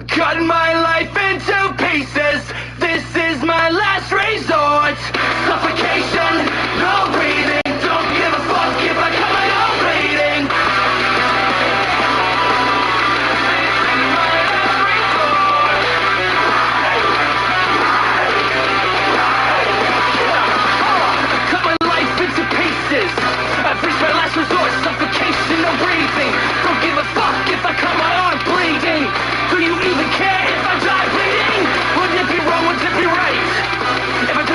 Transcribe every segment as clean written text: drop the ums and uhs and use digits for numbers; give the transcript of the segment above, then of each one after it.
Cut my life into pieces. This is my last resort. Suffocation, no breathing. Don't give a fuck if I cut my own bleeding. Cut my life into pieces. I've reached my last resort. Suffocation, no breathing. Don't give a fuck if I cut my arm bleeding. Do you even care if I die bleeding? Wouldn't it be wrong? Wouldn't it be right if I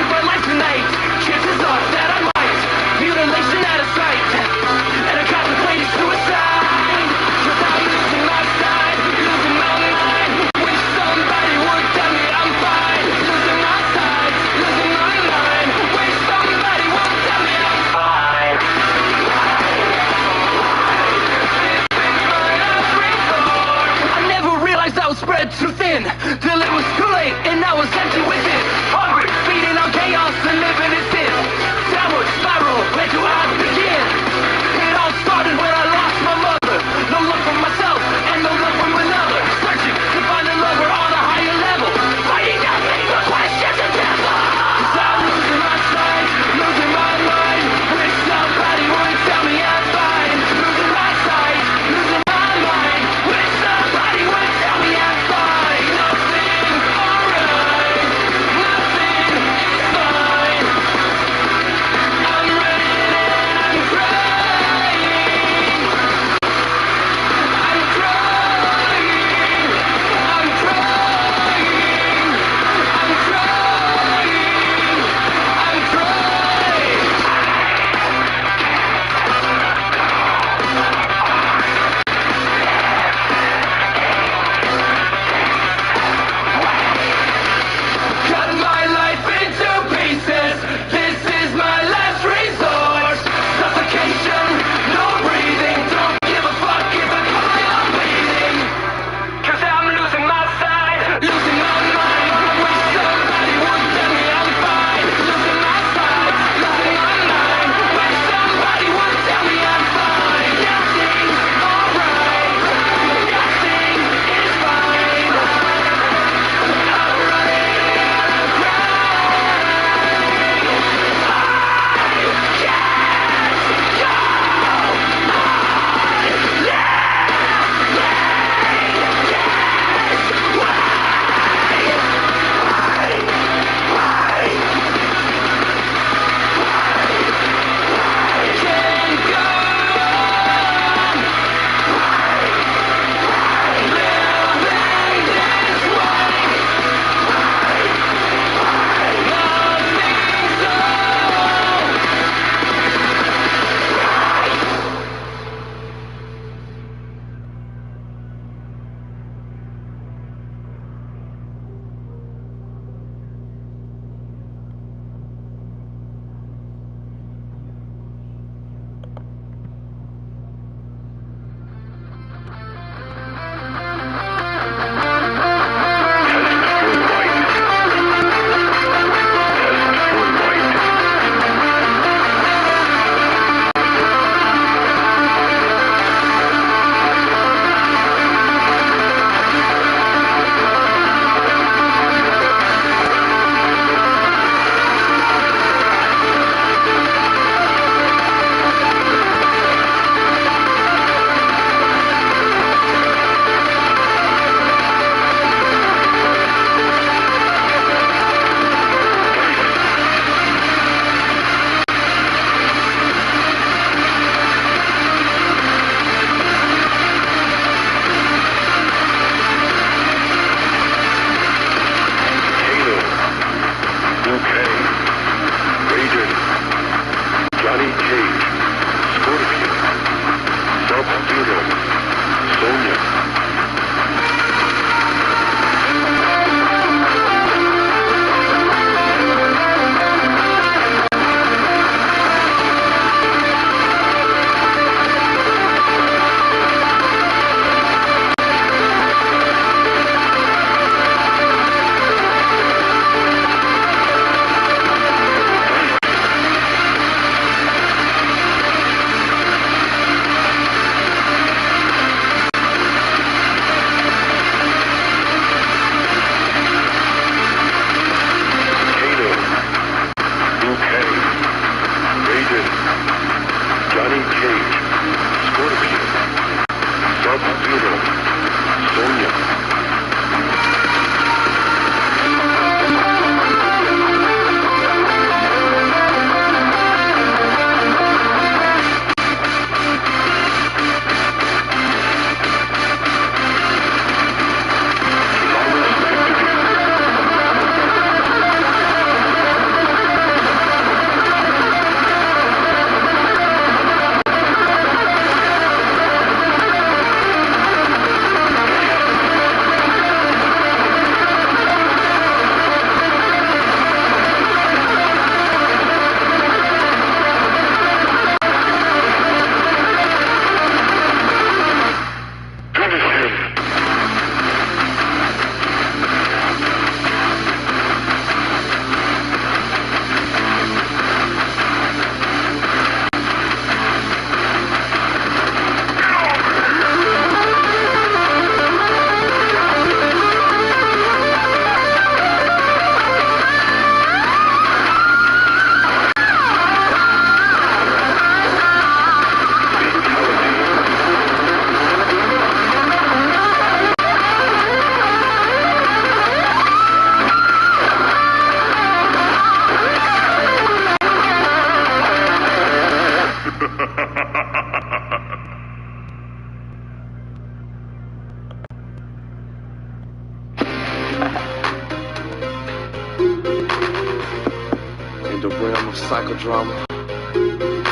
realm of psychodrama,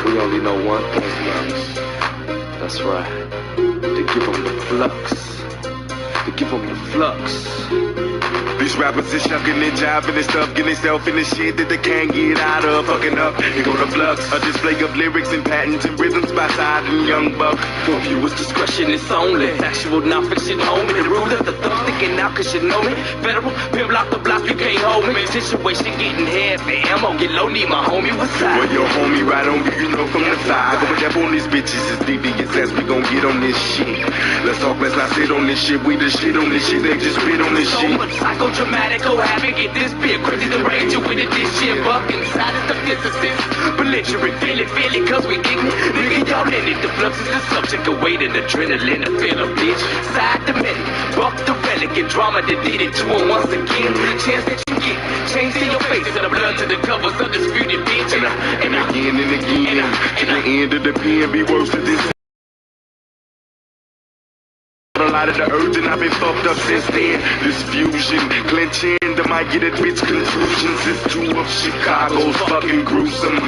we only know one thing, brothers. That's right. To give them the flux. To give them the flux. These rappers is shucking and jiving and stuff, getting themselves in the shit that they can't get out of. Fucking up, here go the flux. A display of lyrics and patents and rhythms by Side and Young Buck. For viewers' discretion is only factual, non-fiction, homie. The rule of the thumb sticking out cause you know me. Federal, pimp lock the block, you can't hold me. Situation getting heavy, ammo get low, need my homie, what's up? Well, your homie right on you know from the side. Going up on these bitches is devious as we gon' get on this shit. Let's talk, let's not sit on this shit. We the shit on this shit, they just spit on this so shit. Much psychodramatic, oh havoc, get this bit crazy, the rage you with it, this shit buck inside is the physicist. Belligerent, feel it, cause we ignorant. Nigga, y'all in it, the flux is the subject of weight and adrenaline, the feel of bitch. Side the minute, buck the relic, and drama that did it to him once again. Chance that you get, change in your face, and the blood to the covers, undisputed bitch. And again and again, to the end of the pen, be worse than this. A lot of the urge and I've been fucked up since then. This fusion, clenching, I might get a bitch conclusions. It's two of Chicago's fucking gruesome.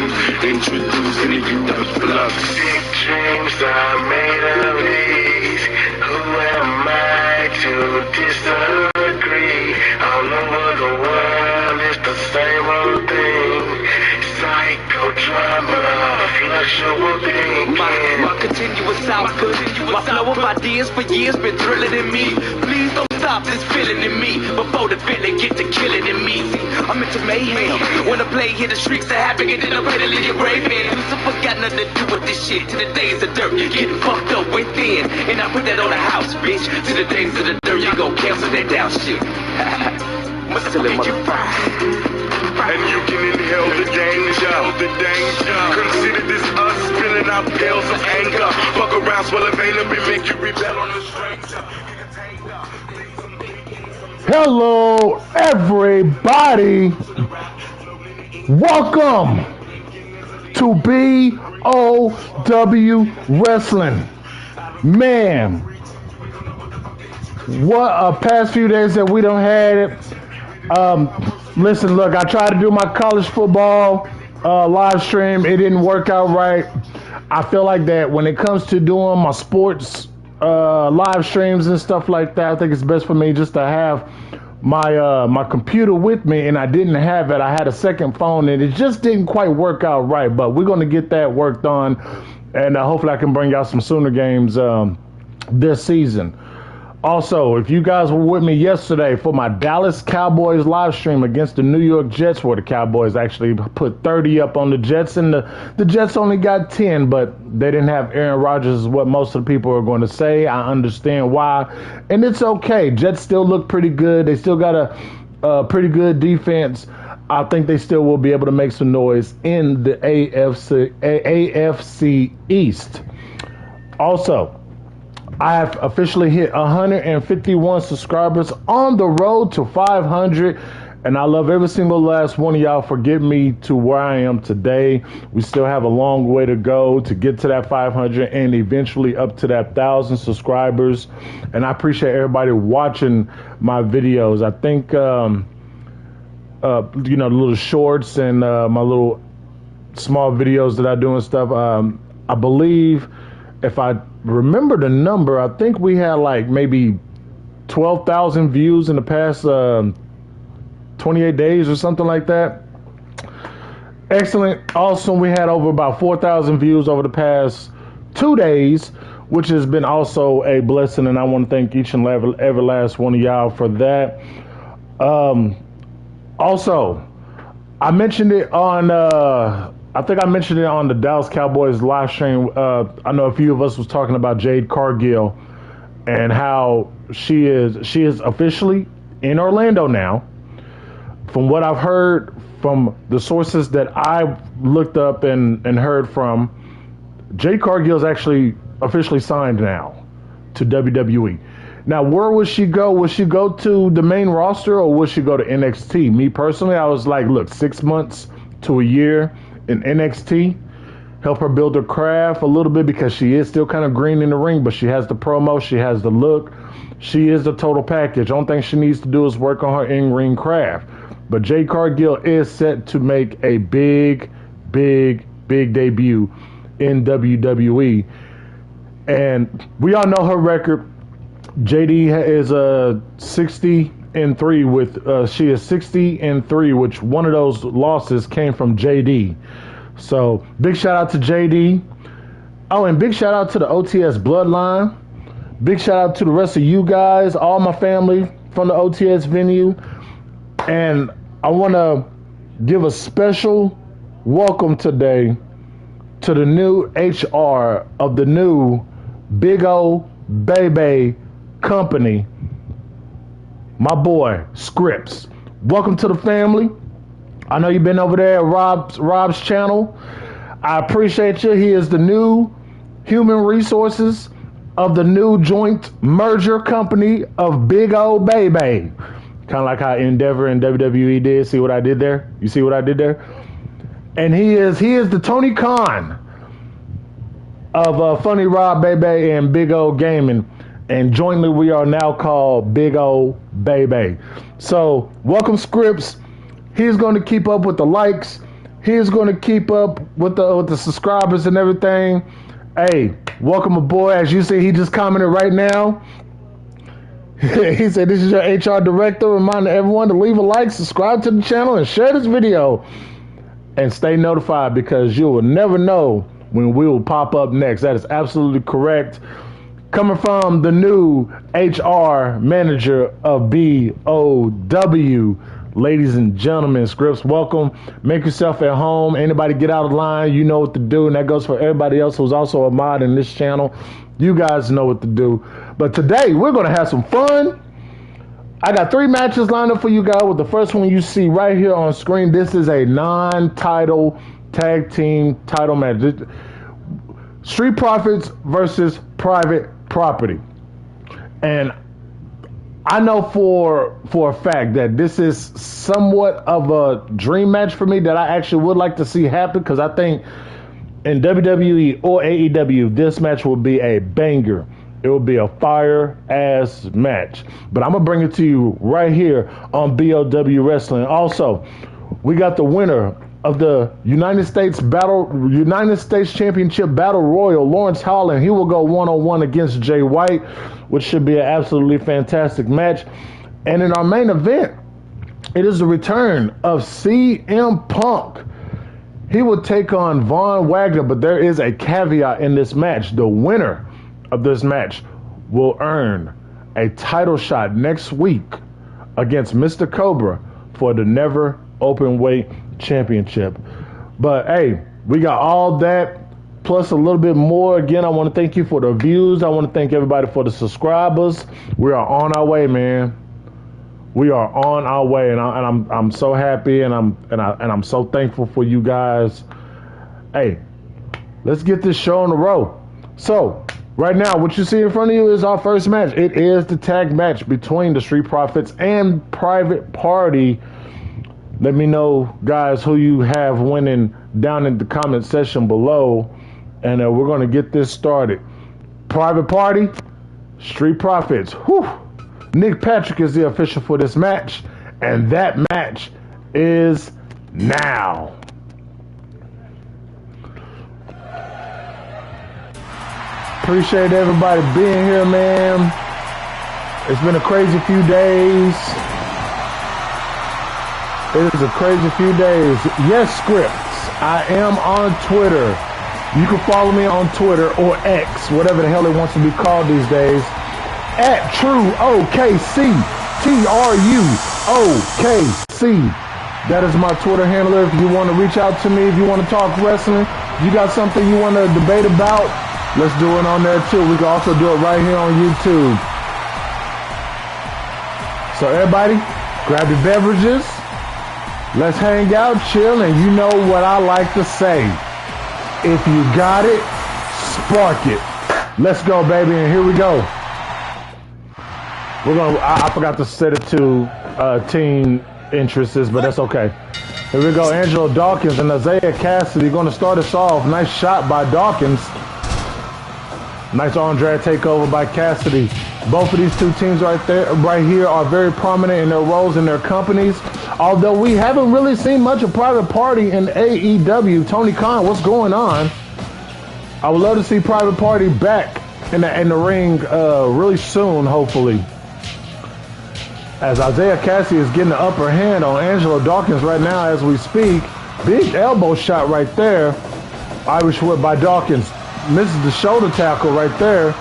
Introducing you to the flux. Sick dreams are made of these. Who am I to disagree? All over the world, it's the same old thing. Psychodrama, fluctual thinking. My continuous output, my flow of ideas for years been thrilling in me. Please don't stop this feeling in me before the feeling get to killing in me. See, I'm into mayhem. When I play here, the streets are happy, and then I'm ready to leave your brave man. Lucifer got nothing to do with this shit. To the days of dirt, getting fucked up within, and I put that on the house, bitch. To the days of the dirt, you gon' cancel that down shit. And you can inhale the danger. Consider this us spilling our pills of anger. Fuck around, swell a vein up and make you rebel on the stranger. Hello, everybody. Welcome to BOW Wrestling. Man, what a past few days that we don't had it. Listen, look, I tried to do my college football live stream. It didn't work out right. I feel like that when it comes to doing my sports live streams and stuff like that, I think it's best for me just to have my computer with me, and I didn't have it. I had a second phone, and it just didn't quite work out right. But we're going to get that worked on, and hopefully I can bring out some Sooner games this season. Also, if you guys were with me yesterday for my Dallas Cowboys live stream against the New York Jets, where the Cowboys actually put 30 up on the Jets, and the Jets only got 10, but they didn't have Aaron Rodgers, is what most of the people are going to say. I understand why, and it's okay. Jets still look pretty good. They still got a pretty good defense. I think they still will be able to make some noise in the AFC East. Also, I have officially hit 151 subscribers on the road to 500, and I love every single last one of y'all for getting me to where I am today. We still have a long way to go to get to that 500 and eventually up to that 1,000 subscribers. And I appreciate everybody watching my videos. I think, the little shorts and my little small videos that I do and stuff, I believe, if I remember the number, I think we had like maybe 12,000 views in the past 28 days or something like that. Excellent. Awesome. We had over about 4,000 views over the past 2 days, which has been also a blessing. And I want to thank each and every last one of y'all for that. Also, I mentioned it on I think I mentioned it on the Dallas Cowboys live stream. I know a few of us was talking about Jade Cargill and how she is officially in Orlando now. From what I've heard from the sources that I've looked up and heard from, Jade Cargill is actually officially signed now to WWE. Now, where would she go? Would she go to the main roster or would she go to NXT? Me personally, I was like, look, 6 months to a year in NXT, help her build her craft a little bit, because she is still kind of green in the ring, but she has the promo, she has the look, she is the total package. Only thing she needs to do is work on her in-ring craft. But Jade Cargill is set to make a big debut in WWE. And we all know her record. JD is 60-3 with she is 60-3, which one of those losses came from JD. So big shout out to JD. Oh, and big shout out to the OTS bloodline. Big shout out to the rest of you guys, all my family from the OTS venue. And I want to give a special welcome today to the new HR of the new Big O Baby company, my boy Scripps. Welcome to the family. I know you've been over there at Rob's channel. I appreciate you. He is the new human resources of the new joint merger company of Big O Baby. Kind of like how Endeavor and WWE did. See what I did there? You see what I did there? And he is the Tony Khan of Funny Rob Baby and Big O Gaming. And jointly we are now called Big O Baby. So welcome Scripps. He's going to keep up with the likes. He's going to keep up with the subscribers and everything. Hey, welcome aboard. As you see, he just commented right now. He said, this is your HR director. Reminding everyone to leave a like, subscribe to the channel, and share this video. And stay notified because you will never know when we will pop up next. That is absolutely correct. Coming from the new HR manager of BOW. Ladies and gentlemen, Scripps, welcome. Make yourself at home. Anybody get out of line, you know what to do. And that goes for everybody else who's also a mod in this channel. You guys know what to do. But today, we're going to have some fun. I got 3 matches lined up for you guys. With the first one you see right here on screen. This is a non-title tag team title match. Street Profits versus Private Property. And I know for a fact that this is somewhat of a dream match for me that I actually would like to see happen, because I think in WWE or AEW, this match will be a banger. It will be a fire-ass match. But I'm going to bring it to you right here on BOW Wrestling. Also, we got the winner of the United States Championship Battle Royal, Laurence Holland. He will go one-on-one against Jay White, which should be an absolutely fantastic match. And in our main event, it is the return of CM Punk. He will take on Von Wagner, but there is a caveat in this match. The winner of this match will earn a title shot next week against Mr. Cobra for the Never Openweight Championship. But hey, we got all that plus a little bit more. Again, I want to thank you for the views. I want to thank everybody for the subscribers. We are on our way, man. We are on our way, and I'm so happy, and I'm so thankful for you guys. Hey, let's get this show on the road. So right now, what you see in front of you is our first match. It is the tag match between the Street Profits and Private Party. Let me know, guys, who you have winning down in the comment section below. And we're going to get this started. Private Party, Street Profits. Whew. Nick Patrick is the official for this match. And that match is now. Appreciate everybody being here, man. It's been a crazy few days. It is a crazy few days. Yes, Scripps. I am on Twitter. You can follow me on Twitter or X, whatever the hell it wants to be called these days, at TrueOKC. TrueOKC. That is my Twitter handler. If you want to reach out to me, if you want to talk wrestling, you got something you want to debate about, let's do it on there too. We can also do it right here on YouTube. So everybody, grab your beverages. Let's hang out, chill, and you know what I like to say. If you got it, spark it. Let's go, baby, and here we go. I forgot to set it to team interests, but that's okay. Here we go. Angelo Dawkins and Isaiah Cassidy going to start us off. Nice shot by Dawkins. Nice arm drag takeover by Cassidy. Both of these two teams right here are very prominent in their roles in their companies. Although we haven't really seen much of Private Party in AEW. Tony Khan, what's going on? I would love to see Private Party back in the ring really soon, hopefully. As Isaiah Cassie is getting the upper hand on Angelo Dawkins right now as we speak. Big elbow shot right there. Irish whip by Dawkins. Misses the shoulder tackle right there.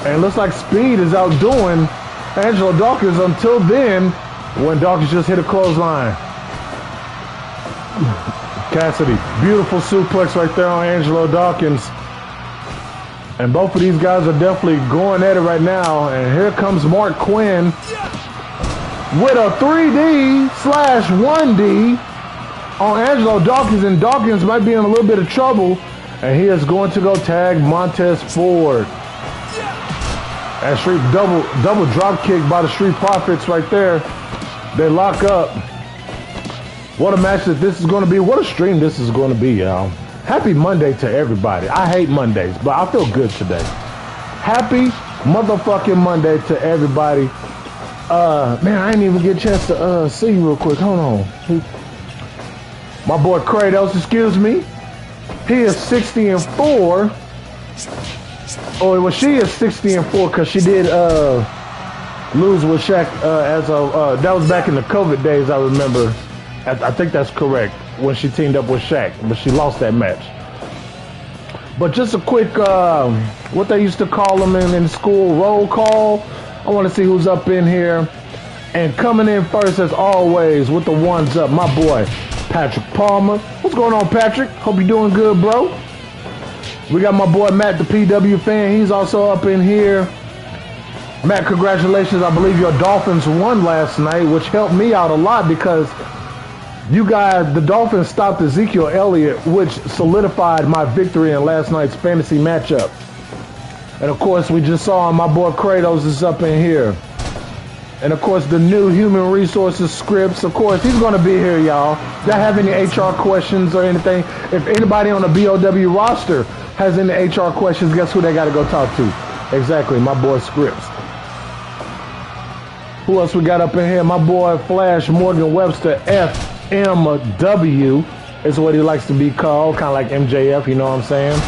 And it looks like Speed is outdoing Angelo Dawkins until then, when Dawkins just hit a clothesline. Cassidy, beautiful suplex right there on Angelo Dawkins. And both of these guys are definitely going at it right now. And here comes Mark Quinn with a 3D/1D on Angelo Dawkins. And Dawkins might be in a little bit of trouble. And he is going to go tag Montez Ford. And Street double drop kick by the Street Profits right there. They lock up. What a match that this is going to be. What a stream this is going to be, y'all. Happy Monday to everybody. I hate Mondays, but I feel good today. Happy motherfucking Monday to everybody. Man, I didn't even get a chance to see you real quick. Hold on. My boy Kratos, excuse me. He is 60-4. Oh, well, she is 60-4 because she did lose with Shaq that was back in the COVID days, I remember. I think that's correct, when she teamed up with Shaq, but she lost that match. But just a quick, what they used to call them in school, roll call. I want to see who's up in here. And coming in first, as always, with the ones up, my boy, Patrick Palmer. What's going on, Patrick? Hope you're doing good, bro. We got my boy Matt, the PW fan. He's also up in here. Matt, congratulations. I believe your Dolphins won last night, which helped me out a lot because you guys, the Dolphins stopped Ezekiel Elliott, which solidified my victory in last night's fantasy matchup. And of course, we just saw my boy Kratos is up in here. And of course, the new human resources scripts. Of course, he's going to be here, y'all. If y'all have any HR questions or anything, if anybody on the BOW roster has any HR questions, guess who they got to go talk to? Exactly, my boy Scripts. Who else we got up in here? My boy Flash Morgan Webster, FMW is what he likes to be called, kind of like MJF, you know what I'm saying?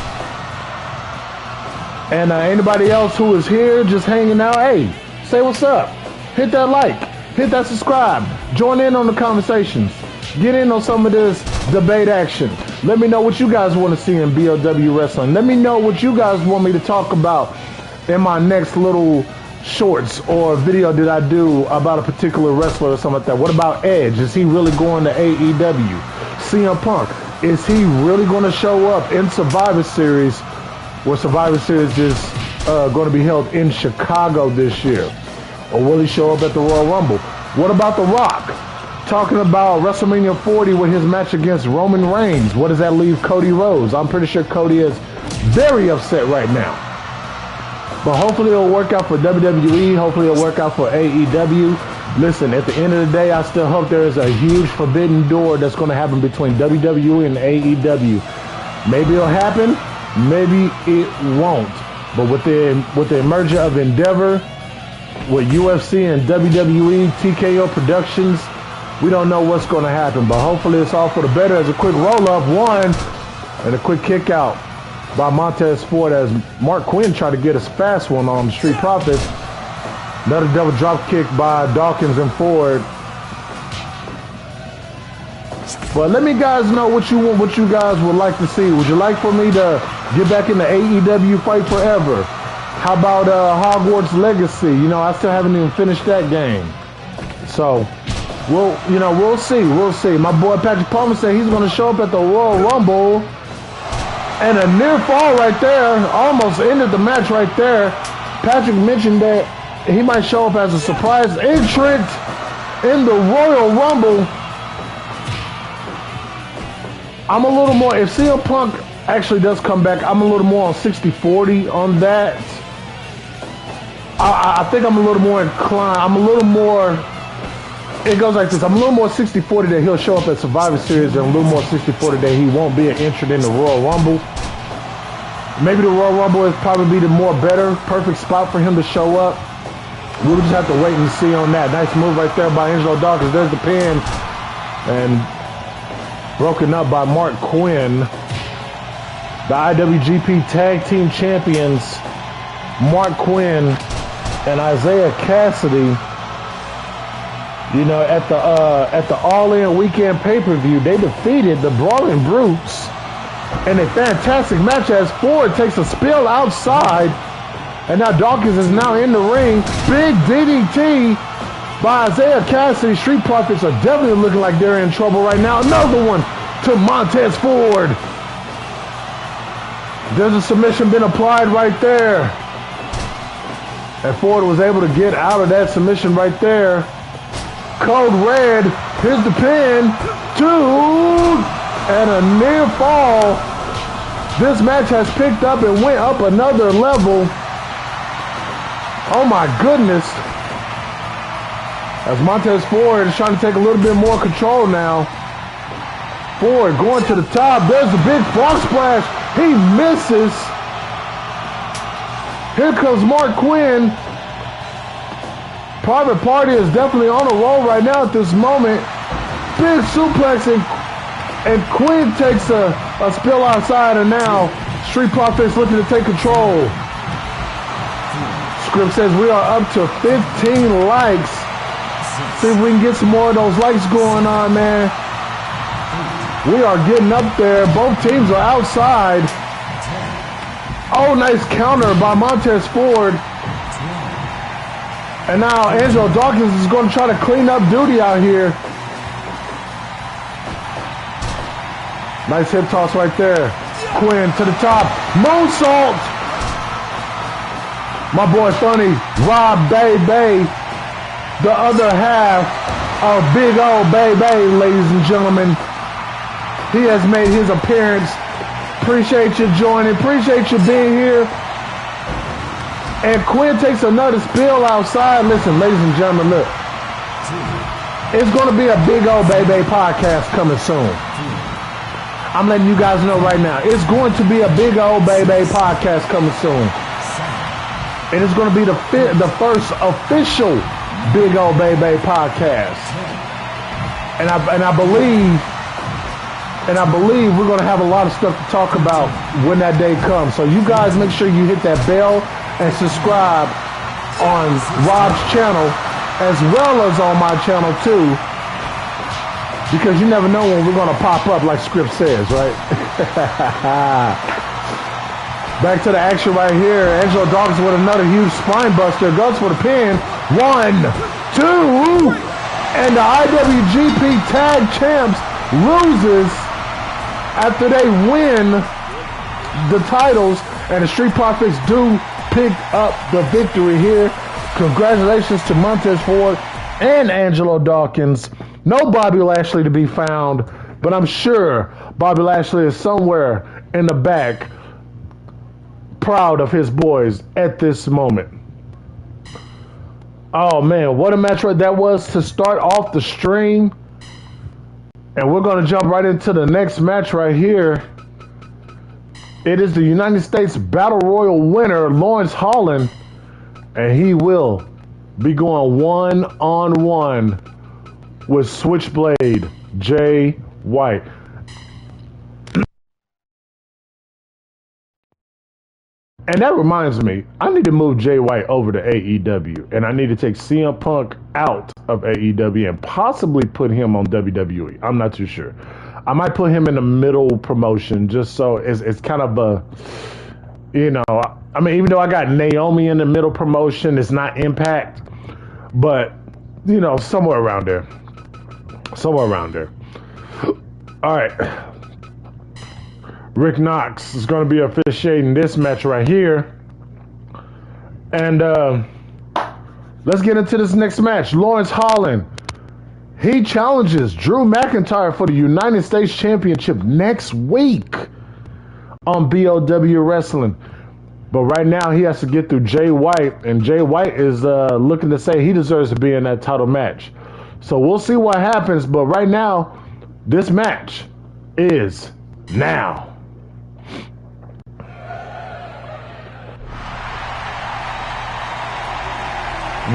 And anybody else who is here just hanging out, hey, say what's up. Hit that like, hit that subscribe, join in on the conversations, get in on some of this debate action. Let me know what you guys want to see in BOW Wrestling. Let me know what you guys want me to talk about in my next little shorts or video that I do about a particular wrestler or something like that. What about Edge? Is he really going to AEW? CM Punk, is he really going to show up in Survivor Series, where Survivor Series is going to be held in Chicago this year? Or will he show up at the Royal Rumble? What about The Rock? Talking about WrestleMania 40 with his match against Roman Reigns. What does that leave Cody Rhodes? I'm pretty sure Cody is very upset right now. But hopefully it'll work out for WWE. Hopefully it'll work out for AEW. Listen, at the end of the day, I still hope there is a huge forbidden door that's going to happen between WWE and AEW. Maybe it'll happen. Maybe it won't. But with the merger of Endeavor, with UFC and WWE, TKO Productions, we don't know what's going to happen. But hopefully it's all for the better. As a quick roll-up, one, and a quick kick out by Montez Ford as Mark Quinn tried to get a fast one on the Street Profits. Another double drop kick by Dawkins and Ford. But let me guys know what you guys would like to see. Would you like for me to get back in the AEW Fight Forever? How about Hogwarts Legacy? You know, I still haven't even finished that game. So, we'll see. We'll see. My boy Patrick Palmer said he's going to show up at the Royal Rumble. And a near fall right there. Almost ended the match right there. Patrick mentioned that he might show up as a surprise entrant in the Royal Rumble. I'm a little more, if CM Punk actually does come back, I'm a little more on 60-40 on that. I think I'm a little more inclined. I'm a little more, it goes like this. I'm a little more 60-40 that he'll show up at Survivor Series and a little more 60-40 that he won't be an entrant in the Royal Rumble. Maybe the Royal Rumble is probably the more better, perfect spot for him to show up. We'll just have to wait and see on that. Nice move right there by Angelo Dawkins. There's the pin. And broken up by Mark Quinn. The IWGP Tag Team Champions, Mark Quinn and Isaiah Cassidy. You know, at the All-In Weekend pay-per-view, they defeated the Brawling Brutes in a fantastic match as Ford takes a spill outside. And now Dawkins is now in the ring. Big DDT by Isaiah Cassidy. Street Profits are definitely looking like they're in trouble right now. Another one to Montez Ford. There's a submission been applied right there. And Ford was able to get out of that submission right there. Code Red. Here's the pin. Two. And a near fall. This match has picked up and went up another level. Oh my goodness. As Montez Ford is trying to take a little bit more control now. Ford going to the top. There's a big frog splash. He misses. Here comes Mark Quinn. Private Party is definitely on a roll right now at this moment. Big suplex and Quinn takes a spill outside, and now Street Profits looking to take control. Script says we are up to 15 likes. See if we can get some more of those likes going on, man. We are getting up there. Both teams are outside. Oh, nice counter by Montez Ford. And now Angelo Dawkins is going to try to clean up duty out here. Nice hip toss right there. Quinn to the top. Moonsault. My boy Funny, Rob Bay, the other half of Big O Bay, ladies and gentlemen. He has made his appearance. Appreciate you joining. Appreciate you being here. And Quinn takes another spill outside. Listen, ladies and gentlemen, look. It's going to be a Big O Bay podcast coming soon. I'm letting you guys know right now. It's going to be a Big O Bay podcast coming soon. And it's going to be the first official Big O Bay podcast. And I believe we're going to have a lot of stuff to talk about when that day comes. So you guys make sure you hit that bell and subscribe on Rob's channel as well as on my channel too. Because you never know when we're going to pop up like Script says, right? Back to the action right here. Angelo Dawkins with another huge spine buster. Goes for the pin. 1, 2. And the IWGP Tag Champs loses after they win the titles. And the Street Profits do pick up the victory here. Congratulations to Montez Ford and Angelo Dawkins. No Bobby Lashley to be found, but I'm sure Bobby Lashley is somewhere in the back proud of his boys at this moment. Oh man, what a match that was to start off the stream. And we're going to jump right into the next match right here. It is the United States Battle Royal winner, Laurence Holland, and he will be going one-on-one with Switchblade Jay White. And that reminds me, I need to move Jay White over to AEW, and I need to take CM Punk out of AEW and possibly put him on WWE. I'm not too sure. I might put him in the middle promotion just so it's kind of a, you know, I mean, even though I got Naomi in the middle promotion, it's not Impact, but, you know, somewhere around there. Somewhere around there. All right. Rick Knox is going to be officiating this match right here. And let's get into this next match. Laurence Holland. He challenges Drew McIntyre for the United States Championship next week on BOW Wrestling. But right now he has to get through Jay White. And Jay White is looking to say he deserves to be in that title match. So we'll see what happens. But right now, this match is now.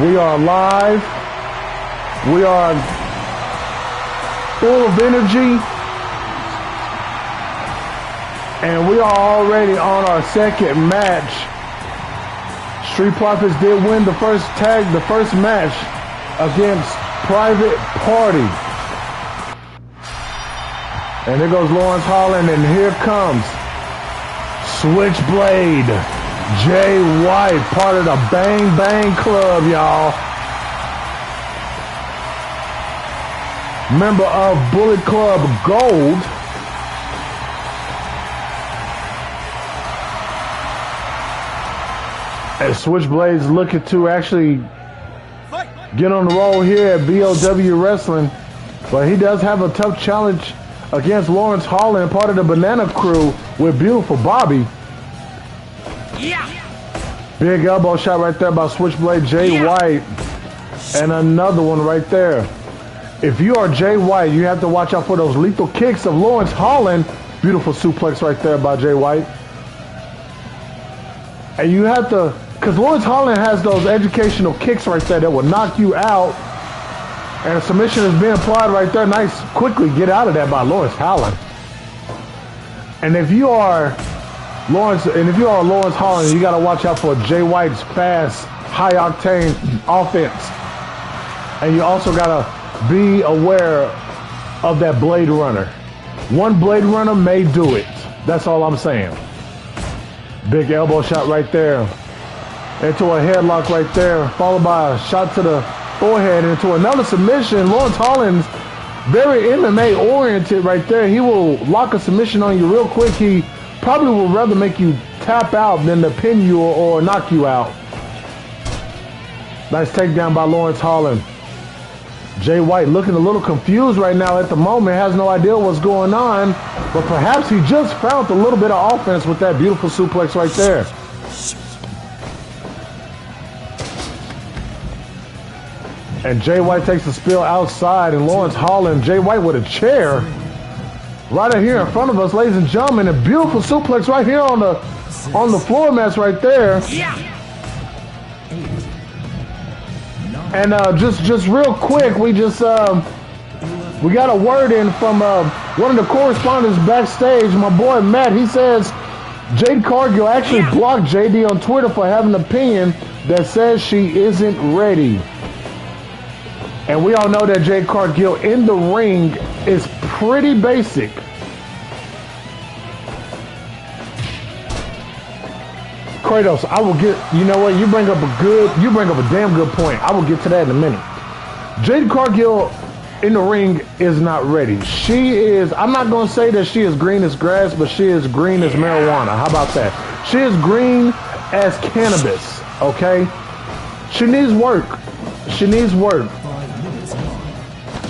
We are live. We are full of energy. And we are already on our second match. Street Profits did win the first match against Private Party. And there goes Laurence Holland, and here comes Switchblade Jay White, part of the Bang Bang Club, y'all. Member of Bullet Club Gold. And Switchblade's looking to actually get on the roll here at BOW Wrestling. But he does have a tough challenge against Laurence Holland, part of the Banana Crew with Beautiful Bobby. Yeah. Big elbow shot right there by Switchblade Jay White. And another one right there. If you are Jay White, you have to watch out for those lethal kicks of Laurence Holland. Beautiful suplex right there by Jay White. And you have to, because Laurence Holland has those educational kicks right there that will knock you out. And a submission is being applied right there. Nice, quickly get out of that by Laurence Holland. And if you are Laurence Holland, you got to watch out for Jay White's fast, high-octane offense. And you also got to be aware of that Blade Runner. One Blade Runner may do it. That's all I'm saying. Big elbow shot right there. Into a headlock right there, followed by a shot to the forehead into another submission. Laurence Holland's very MMA oriented right there. He will lock a submission on you real quick. He probably will rather make you tap out than to pin you or knock you out. Nice takedown by Laurence Holland. Jay White looking a little confused right now at the moment, has no idea what's going on, but perhaps he just found a little bit of offense with that beautiful suplex right there. And Jay White takes the spill outside, and Laurence Holland, Jay White with a chair right here in front of us, ladies and gentlemen. A beautiful suplex right here on the floor mats right there. And just real quick, we got a word in from one of the correspondents backstage, my boy Matt. He says Jade Cargill actually blocked JD on Twitter for having an opinion that says she isn't ready. And we all know that Jade Cargill in the ring is pretty basic. Kratos, I will get, you know what, you bring up a damn good point. I will get to that in a minute. Jade Cargill in the ring is not ready. She is, I'm not going to say that she is green as grass, but she is green as marijuana. How about that? She is green as cannabis, okay? She needs work. She needs work.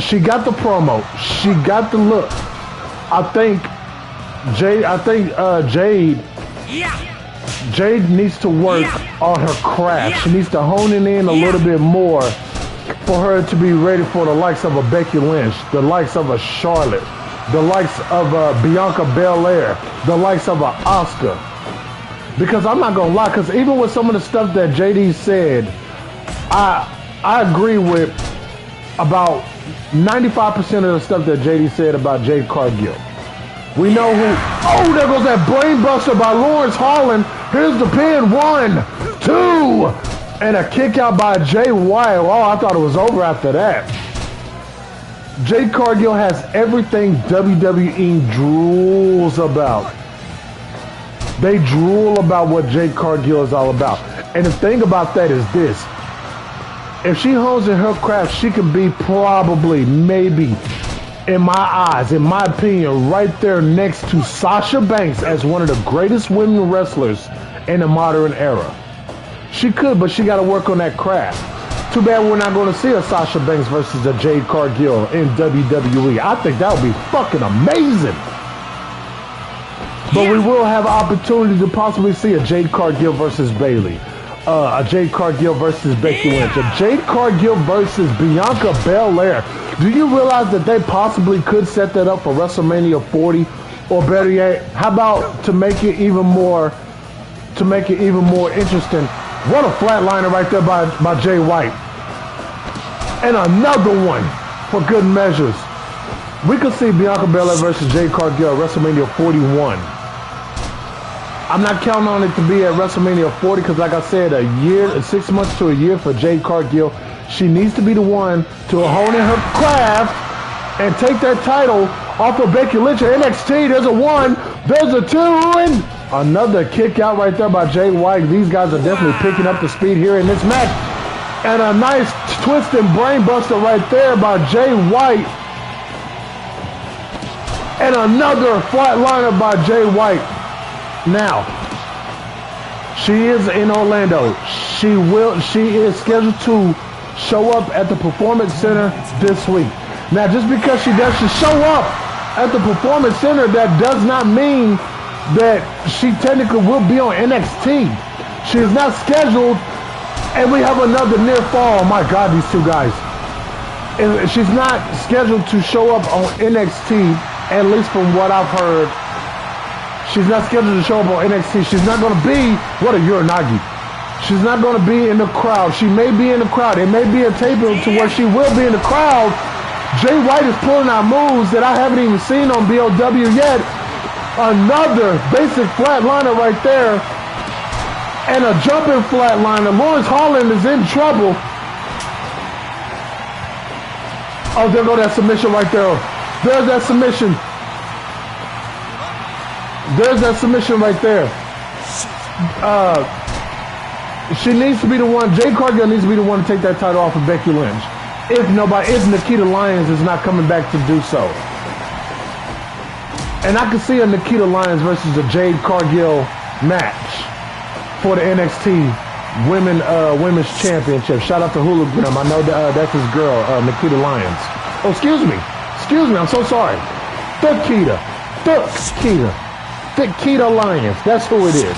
She got the promo. She got the look. I think Jade needs to work on her craft. She needs to hone it in a little bit more for her to be ready for the likes of a Becky Lynch, the likes of a Charlotte, the likes of a Bianca Belair, the likes of a Asuka. Because I'm not gonna lie, because even with some of the stuff that JD said, I agree with about 95% of the stuff that JD said about Jade Cargill. We know who. Oh, there goes that brain buster by Laurence Holland. Here's the pin. 1, 2, and a kick out by Jay White. Oh, I thought it was over after that. Jade Cargill has everything WWE drools about. They drool about what Jade Cargill is all about. And the thing about that is this. If she hones in her craft, she can be probably, maybe, in my eyes, in my opinion, right there next to Sasha Banks as one of the greatest women wrestlers in the modern era. She could, but she got to work on that craft. Too bad we're not going to see a Sasha Banks versus a Jade Cargill in WWE. I think that would be fucking amazing. But we will have an opportunity to possibly see a Jade Cargill versus Bayley. A Jade Cargill versus Becky Lynch. A Jade Cargill versus Bianca Belair. Do you realize that they possibly could set that up for WrestleMania 40? Or better yet, how about to make it even more interesting, What a flatliner right there by Jay White. And another one for good measures. We could see Bianca Belair versus Jade Cargill at WrestleMania 41. I'm not counting on it to be at WrestleMania 40 because, like I said, 6 months to a year for Jade Cargill. She needs to be the one to hone in her craft and take that title off of Becky Lynch at NXT. There's a 1, there's a 2, and another kick out right there by Jay White. These guys are definitely picking up the speed here in this match. And a nice twisting brain buster right there by Jay White. And another flatliner by Jay White. Now, she is in Orlando. She is scheduled to show up at the Performance Center this week. Now, just because she doesn't show up at the Performance Center, that does not mean that she technically will be on NXT. She is not scheduled, and we have another near fall. Oh my God, these two guys. And she's not scheduled to show up on NXT, at least from what I've heard. She's not scheduled to show up on NXT. She's not going to be, what a Uranagi. She's not going to be in the crowd. She may be in the crowd. It may be a taping to where she will be in the crowd. Jay White is pulling out moves that I haven't even seen on BOW yet. Another basic flatliner right there. And a jumping flatliner. Laurence Holland is in trouble. Oh, there goes that submission right there. There's that submission. There's that submission right there. She needs to be the one. Jade Cargill needs to be the one to take that title off of Becky Lynch. If Nikita Lyons is not coming back to do so. And I can see a Nikita Lyons versus a Jade Cargill match for the NXT Women's Championship. Shout out to Hologram. I know that's his girl, Nikita Lyons. Oh, excuse me. I'm so sorry. Nikita Lyons. That's who it is.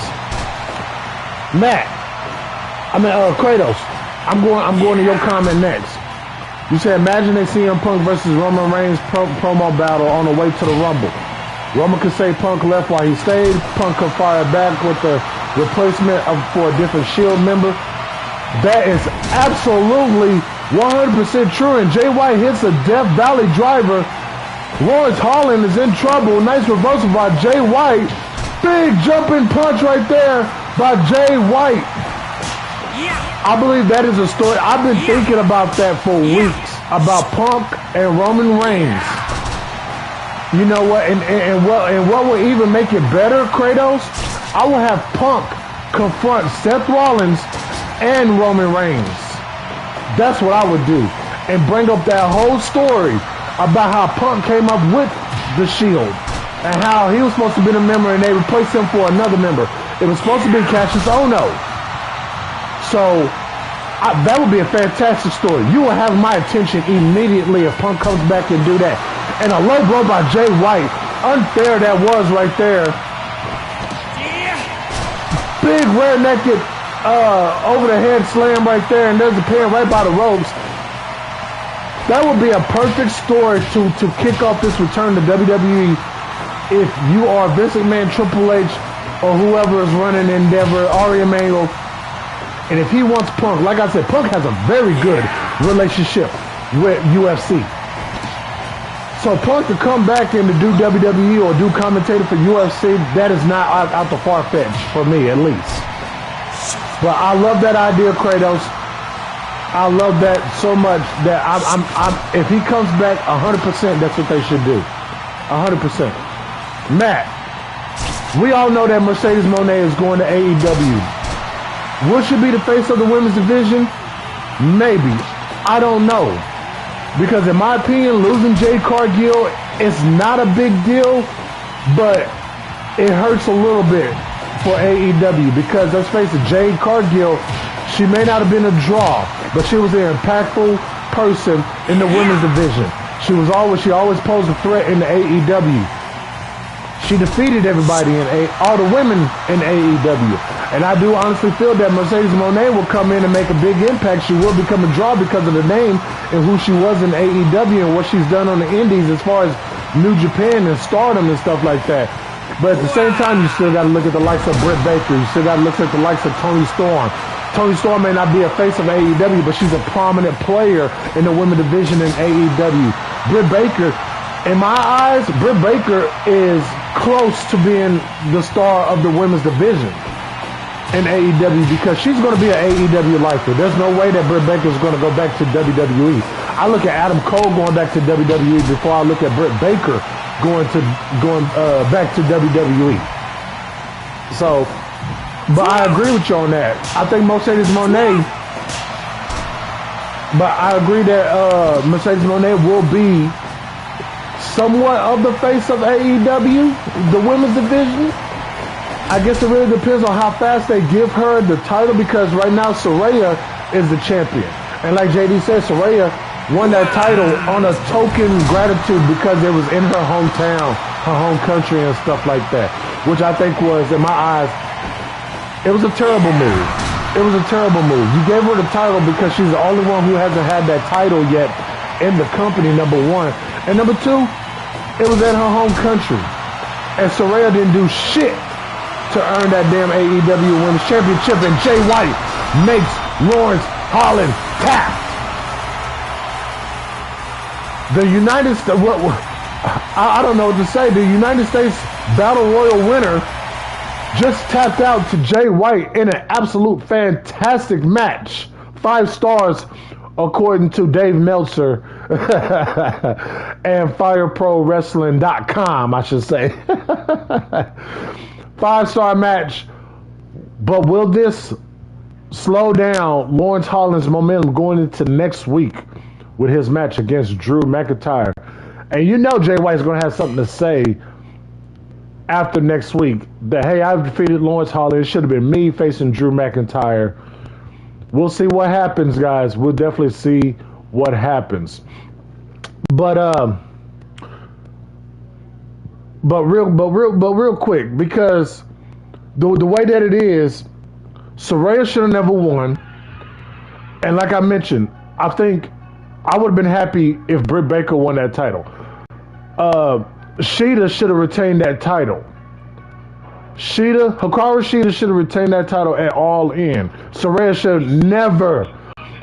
Kratos. I'm going to your comment next. You said, imagine they CM Punk versus Roman Reigns promo battle on the way to the Rumble. Roman could say Punk left while he stayed. Punk could fire back with the replacement for a different Shield member. That is absolutely 100% true. And Jay White hits a Death Valley driver. Laurence Holland is in trouble. Nice reversal by Jay White. Big jumping punch right there by Jay White. I believe that is a story. I've been thinking about that for weeks, about Punk and Roman Reigns. You know what? And what will even make it better, Kratos? I will have Punk confront Seth Rollins and Roman Reigns. That's what I would do. And bring up that whole story about how Punk came up with the Shield and how he was supposed to be a member and they replaced him for another member. It was supposed to be Cassius Ohno. So that would be a fantastic story. You will have my attention immediately if Punk comes back and do that. And a low blow by Jay White. Unfair that was right there. Big rear naked over the head slam right there, and there's a pin right by the ropes. That would be a perfect story to kick off this return to WWE if you are Vince McMahon, Triple H, or whoever is running Endeavor, Ari Emanuel. And if he wants Punk, like I said, Punk has a very good relationship with UFC. So Punk to come back and to do WWE or do commentator for UFC, that is not out the far-fetched for me, at least. But I love that idea, Kratos. I love that so much that if he comes back 100%, that's what they should do. 100%. Matt, we all know that Mercedes Moné is going to AEW. Will she be the face of the women's division? Maybe. I don't know. Because in my opinion, losing Jade Cargill is not a big deal, but it hurts a little bit for AEW. Because let's face it, Jade Cargill, she may not have been a draw, but she was an impactful person in the women's division. She always posed a threat in the AEW. She defeated everybody all the women in AEW. And I do honestly feel that Mercedes Moné will come in and make a big impact. She will become a draw because of the name and who she was in AEW and what she's done on the indies as far as New Japan and Stardom and stuff like that. But at the same time, you still got to look at the likes of Britt Baker. You still got to look at the likes of Toni Storm. Toni Storm may not be a face of AEW, but she's a prominent player in the women's division in AEW. Britt Baker, in my eyes, Britt Baker is close to being the star of the women's division in AEW because she's going to be an AEW lifer. There's no way that Britt Baker is going to go back to WWE. I look at Adam Cole going back to WWE before I look at Britt Baker going back to WWE. So, but I agree with you on that. I think Mercedes Moné, but I agree that Mercedes Moné will be somewhat of the face of AEW, the women's division. I guess it really depends on how fast they give her the title because right now Saraya is the champion. And like JD said, Saraya won that title on a token gratitude because it was in her hometown, her home country and stuff like that, which I think was, in my eyes, it was a terrible move. It was a terrible move. You gave her the title because she's the only one who hasn't had that title yet in the company, number one. And number two, it was in her home country. And Saraya didn't do shit to earn that damn AEW Women's Championship. And Jay White makes Laurence Holland tap. The United States, I don't know what to say. The United States Battle Royal winner just tapped out to Jay White in an absolute fantastic match. 5 stars according to Dave Meltzer and FireProWrestling.com, I should say. 5-star match. But will this slow down Laurence Holland's momentum going into next week with his match against Drew McIntyre? And you know Jay White's going to have something to say after next week that, hey, I've defeated Laurence Holland. It should have been me facing Drew McIntyre. We'll see what happens, guys. We'll definitely see what happens. But real quick, because the way that it is, Saraya should have never won. And like I mentioned, I think I would have been happy if Britt Baker won that title. Shida should have retained that title. Hikaru Shida should have retained that title at All In. Saraya should have never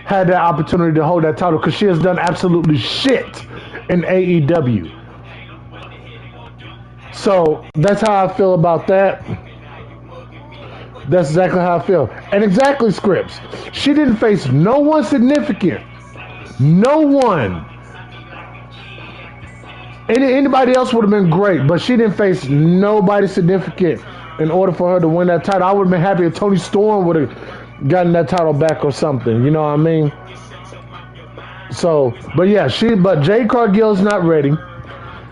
had that opportunity to hold that title because she has done absolutely shit in AEW. So that's how I feel about that. That's exactly how I feel. And exactly, Scripps. She didn't face no one significant. No one. Anybody else would have been great, but she didn't face nobody significant in order for her to win that title. I would have been happy if Toni Storm would have gotten that title back or something. You know what I mean? So, but yeah, but Jade Cargill's not ready.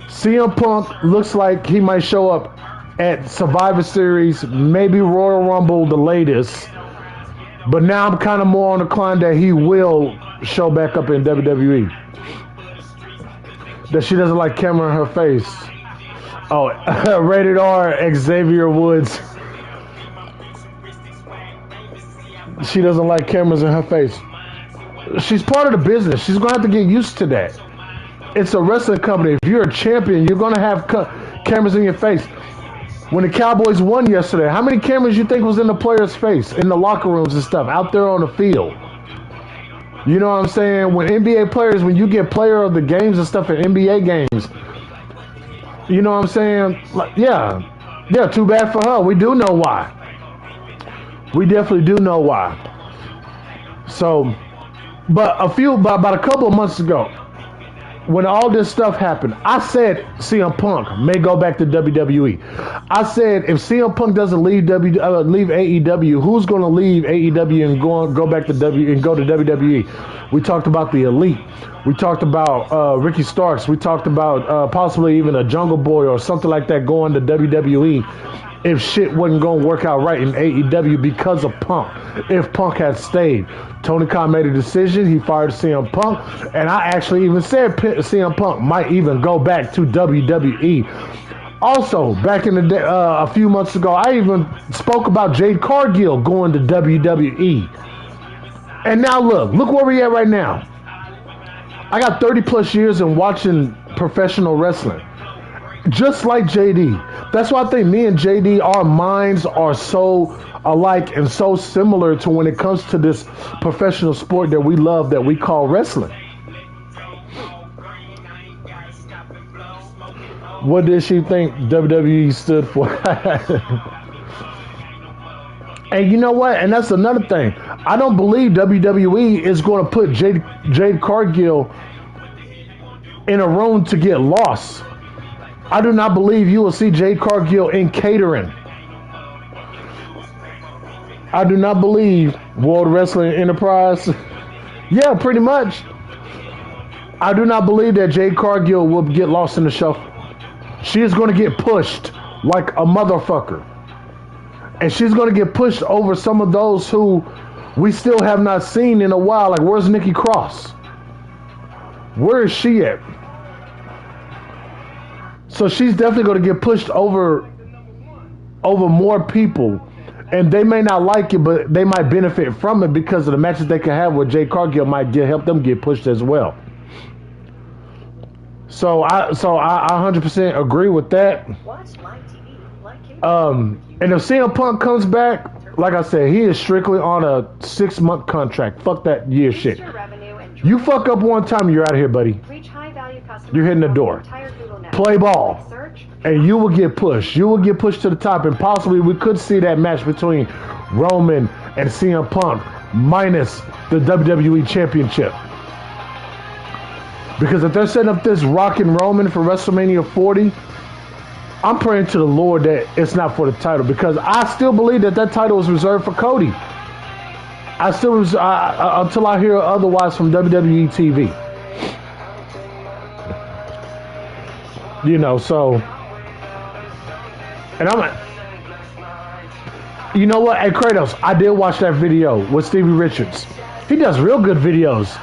CM Punk looks like he might show up at Survivor Series, maybe Royal Rumble, the latest. But now I'm kind of more on the inclined that he will show back up in WWE. That she doesn't like camera in her face. Oh, rated R, Xavier Woods. She doesn't like cameras in her face. She's part of the business. She's going to have to get used to that. It's a wrestling company. If you're a champion, you're going to have cameras in your face. When the Cowboys won yesterday, how many cameras you think was in the player's face, in the locker rooms and stuff, out there on the field? You know what I'm saying? When NBA players, when you get player of the games and stuff in NBA games, you know what I'm saying? Like, yeah, too bad for her. We do know why. We definitely do know why. So, but about a couple of months ago, when all this stuff happened, I said CM Punk may go back to WWE. I said if CM Punk doesn't leave AEW, who's going to leave AEW and go back to WWE? We talked about the Elite. We talked about Ricky Starks. We talked about possibly even a Jungle Boy or something like that going to WWE if shit wasn't going to work out right in AEW because of Punk. If Punk had stayed. Tony Khan made a decision. He fired CM Punk. And I actually even said CM Punk might even go back to WWE. Also, back in the day, a few months ago, I even spoke about Jade Cargill going to WWE. And now look where we at right now. I got 30 plus years in watching professional wrestling. Just like JD. That's why I think me and JD, our minds are so alike and so similar to when it comes to this professional sport that we love that we call wrestling. What did she think WWE stood for? And you know what? And that's another thing. I don't believe WWE is going to put Jade Cargill in a room to get lost. I do not believe you will see Jade Cargill in catering. I do not believe World Wrestling Enterprise. Yeah, pretty much. I do not believe that Jade Cargill will get lost in the shuffle. She is going to get pushed like a motherfucker. And she's going to get pushed over some of those who we still have not seen in a while. Like, where's Nikki Cross? Where is she at? So she's definitely going to get pushed over more people. And they may not like it, but they might benefit from it because of the matches they can have with Jade Cargill might help them get pushed as well. So I 100% agree with that. And if CM Punk comes back, like I said, he is strictly on a 6-month contract. Fuck that year shit. You fuck up one time, you're out of here, buddy. You're hitting the door. Play ball. And you will get pushed. You will get pushed to the top. And possibly we could see that match between Roman and CM Punk minus the WWE Championship. Because if they're setting up this Rockin' Roman for WrestleMania 40, I'm praying to the Lord that it's not for the title. Because I still believe that title is reserved for Cody. Until I hear otherwise from WWE TV. You know, so... And I'm like... You know what? Hey, Kratos, I did watch that video with Stevie Richards. He does real good videos.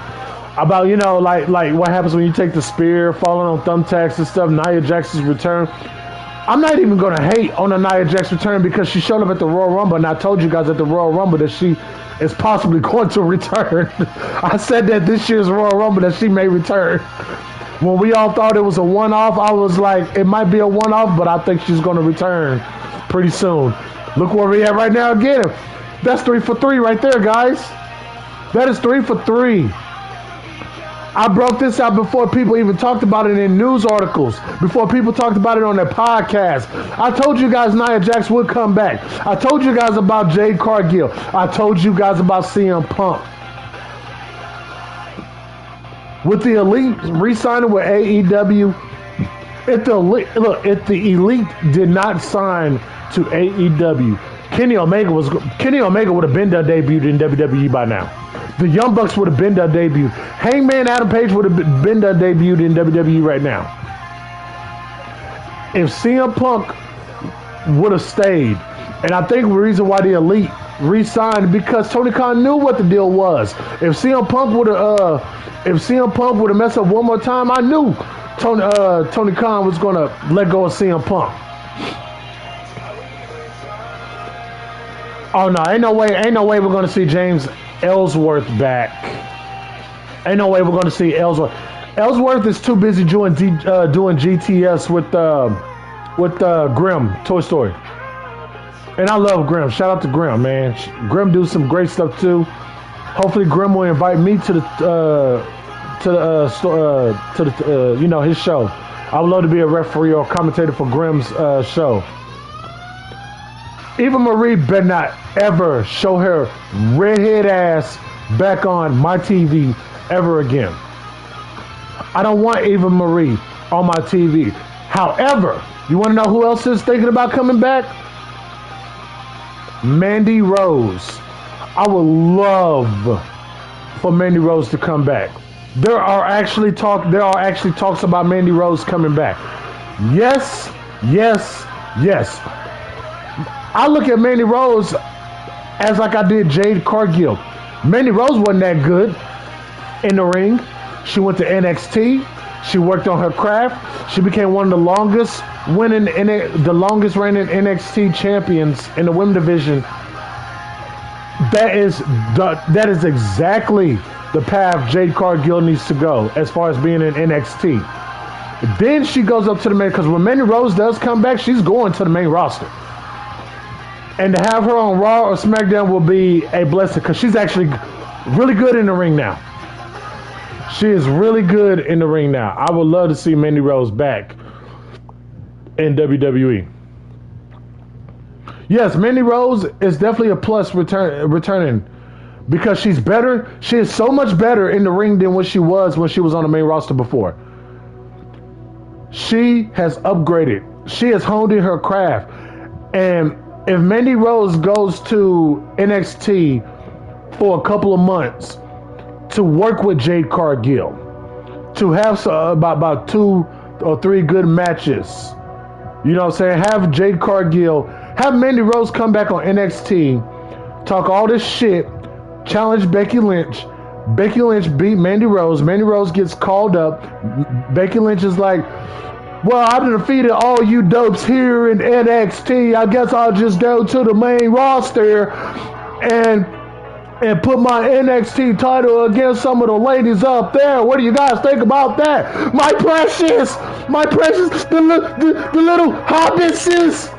About, you know, like what happens when you take the spear, falling on thumbtacks and stuff, Nia Jax's return. I'm not even going to hate on the Nia Jax return because she showed up at the Royal Rumble, and I told you guys at the Royal Rumble that she is possibly going to return. I said that this year's Royal Rumble that she may return. When we all thought it was a one-off, I was like, it might be a one-off, but I think she's going to return pretty soon. Look where we at right now again. That's 3 for 3 right there, guys. That is 3 for 3. I broke this out before people even talked about it in news articles, before people talked about it on their podcast. I told you guys Nia Jax would come back. I told you guys about Jade Cargill. I told you guys about CM Punk. With the Elite re-signing with AEW, if the Elite did not sign to AEW, Kenny Omega would have been done debuted in WWE by now. The Young Bucks would have been done debuted. Hangman Adam Page would have been done debuted in WWE right now. If CM Punk would have stayed, and I think the reason why the Elite re-signed because Tony Khan knew what the deal was. If CM Punk would have messed up one more time, I knew Tony Khan was gonna let go of CM Punk. Oh no, ain't no way we're gonna see James Ellsworth back. Ain't no way we're gonna see Ellsworth. Ellsworth is too busy doing GTS with Grimm, Toy Story. And I love Grimm. Shout out to Grimm, man. Grimm do some great stuff too. Hopefully Grimm will invite me to his show. I would love to be a referee or commentator for Grimm's show. Eva Marie better not ever show her redhead ass back on my TV ever again. I don't want Eva Marie on my TV. However, you want to know who else is thinking about coming back? Mandy Rose. I would love for Mandy Rose to come back. There are actually talks about Mandy Rose coming back. Yes. I look at Mandy Rose as like I did Jade Cargill. My Rose wasn't that good in the ring. She went to NXT. She worked on her craft. She became one of the longest reigning NXT champions in the women's division. That is exactly the path Jade Cargill needs to go as far as being in NXT. Then she goes up to the main, because when Mandy Rose does come back, she's going to the main roster. And to have her on Raw or SmackDown will be a blessing, because she's actually really good in the ring now. She is really good in the ring now. I would love to see Mandy Rose back in WWE. Yes, Mandy Rose is definitely a plus returning, because she's better. She is so much better in the ring than what she was when she was on the main roster before. She has upgraded. She has honed in her craft. And if Mandy Rose goes to NXT for a couple of months to work with Jade Cargill, to have about 2 or 3 good matches, you know what I'm saying? Have Jade Cargill, have Mandy Rose come back on NXT, talk all this shit, challenge Becky Lynch. Becky Lynch beat Mandy Rose. Mandy Rose gets called up. Becky Lynch is like, well, I've defeated all you dopes here in NXT. I guess I'll just go to the main roster and put my NXT title against some of the ladies up there. What do you guys think about that? My precious, the little hobbitses.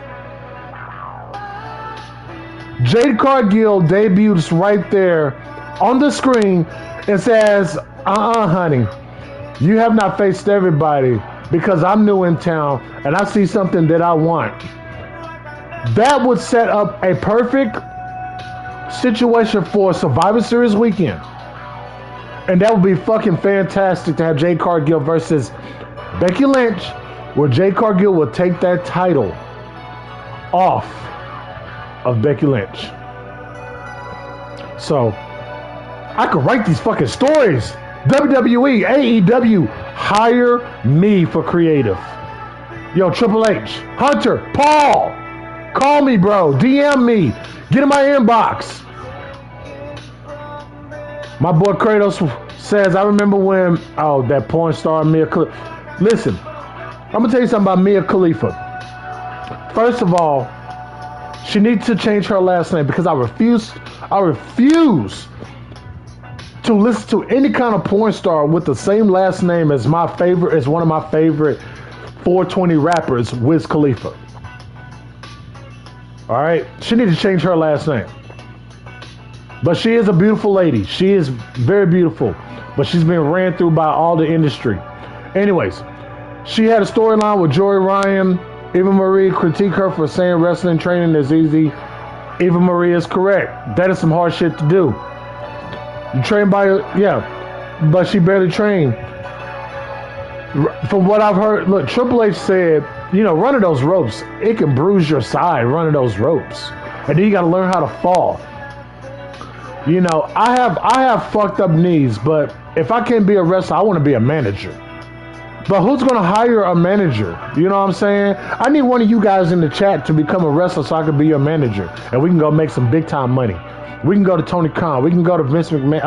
Jade Cargill debuts right there on the screen and says, honey, you have not faced everybody, because I'm new in town and I see something that I want. That would set up a perfect situation for Survivor Series weekend. And that would be fucking fantastic to have Jade Cargill versus Becky Lynch, where Jade Cargill will take that title off of Becky Lynch. So I could write these fucking stories. WWE, AEW, hire me for creative. Yo, Triple H, Hunter, Paul, call me, bro. DM me. Get in my inbox. My boy Kratos says, I remember when, that porn star Mia Khalifa. Listen, I'm going to tell you something about Mia Khalifa. First of all, she needs to change her last name, because I refuse to listen to any kind of porn star with the same last name as one of my favorite 420 rappers, Wiz Khalifa. All right, she needs to change her last name. But she is a beautiful lady. She is very beautiful, but she's been ran through by all the industry. Anyways, she had a storyline with Joey Ryan. Eva Marie critiqued her for saying wrestling training is easy. Eva Marie is correct. That is some hard shit to do. You train but she barely trained. From what I've heard, look, Triple H said, running those ropes, it can bruise your side, running those ropes. And then you got to learn how to fall. I have fucked up knees, but if I can't be a wrestler, I want to be a manager. But who's going to hire a manager? You know what I'm saying? I need one of you guys in the chat to become a wrestler so I can be your manager. And we can go make some big time money. We can go to Tony Khan. We can go to Vince McMahon.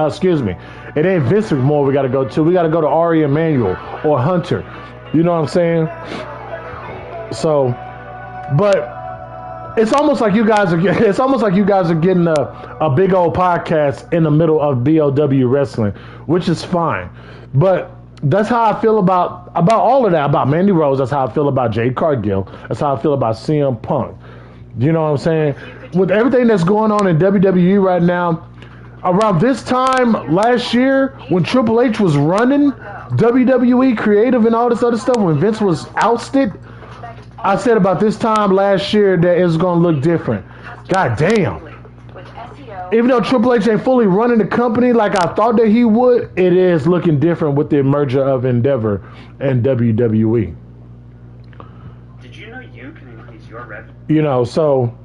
It ain't Vince McMahon we got to go to. We got to go to Ari Emanuel or Hunter. You know what I'm saying? So, but it's almost like you guys are getting a big old podcast in the middle of BOW wrestling, which is fine. But that's how I feel about all of that. About Mandy Rose, that's how I feel about Jade Cargill. That's how I feel about CM Punk. You know what I'm saying? With everything that's going on in WWE right now, around this time last year, when Triple H was running WWE creative and all this other stuff, when Vince was ousted, I said about this time last year that it was going to look different. God damn. Even though Triple H ain't fully running the company like I thought that he would, it is looking different with the merger of Endeavor and WWE. Did you know you can increase your revenue? So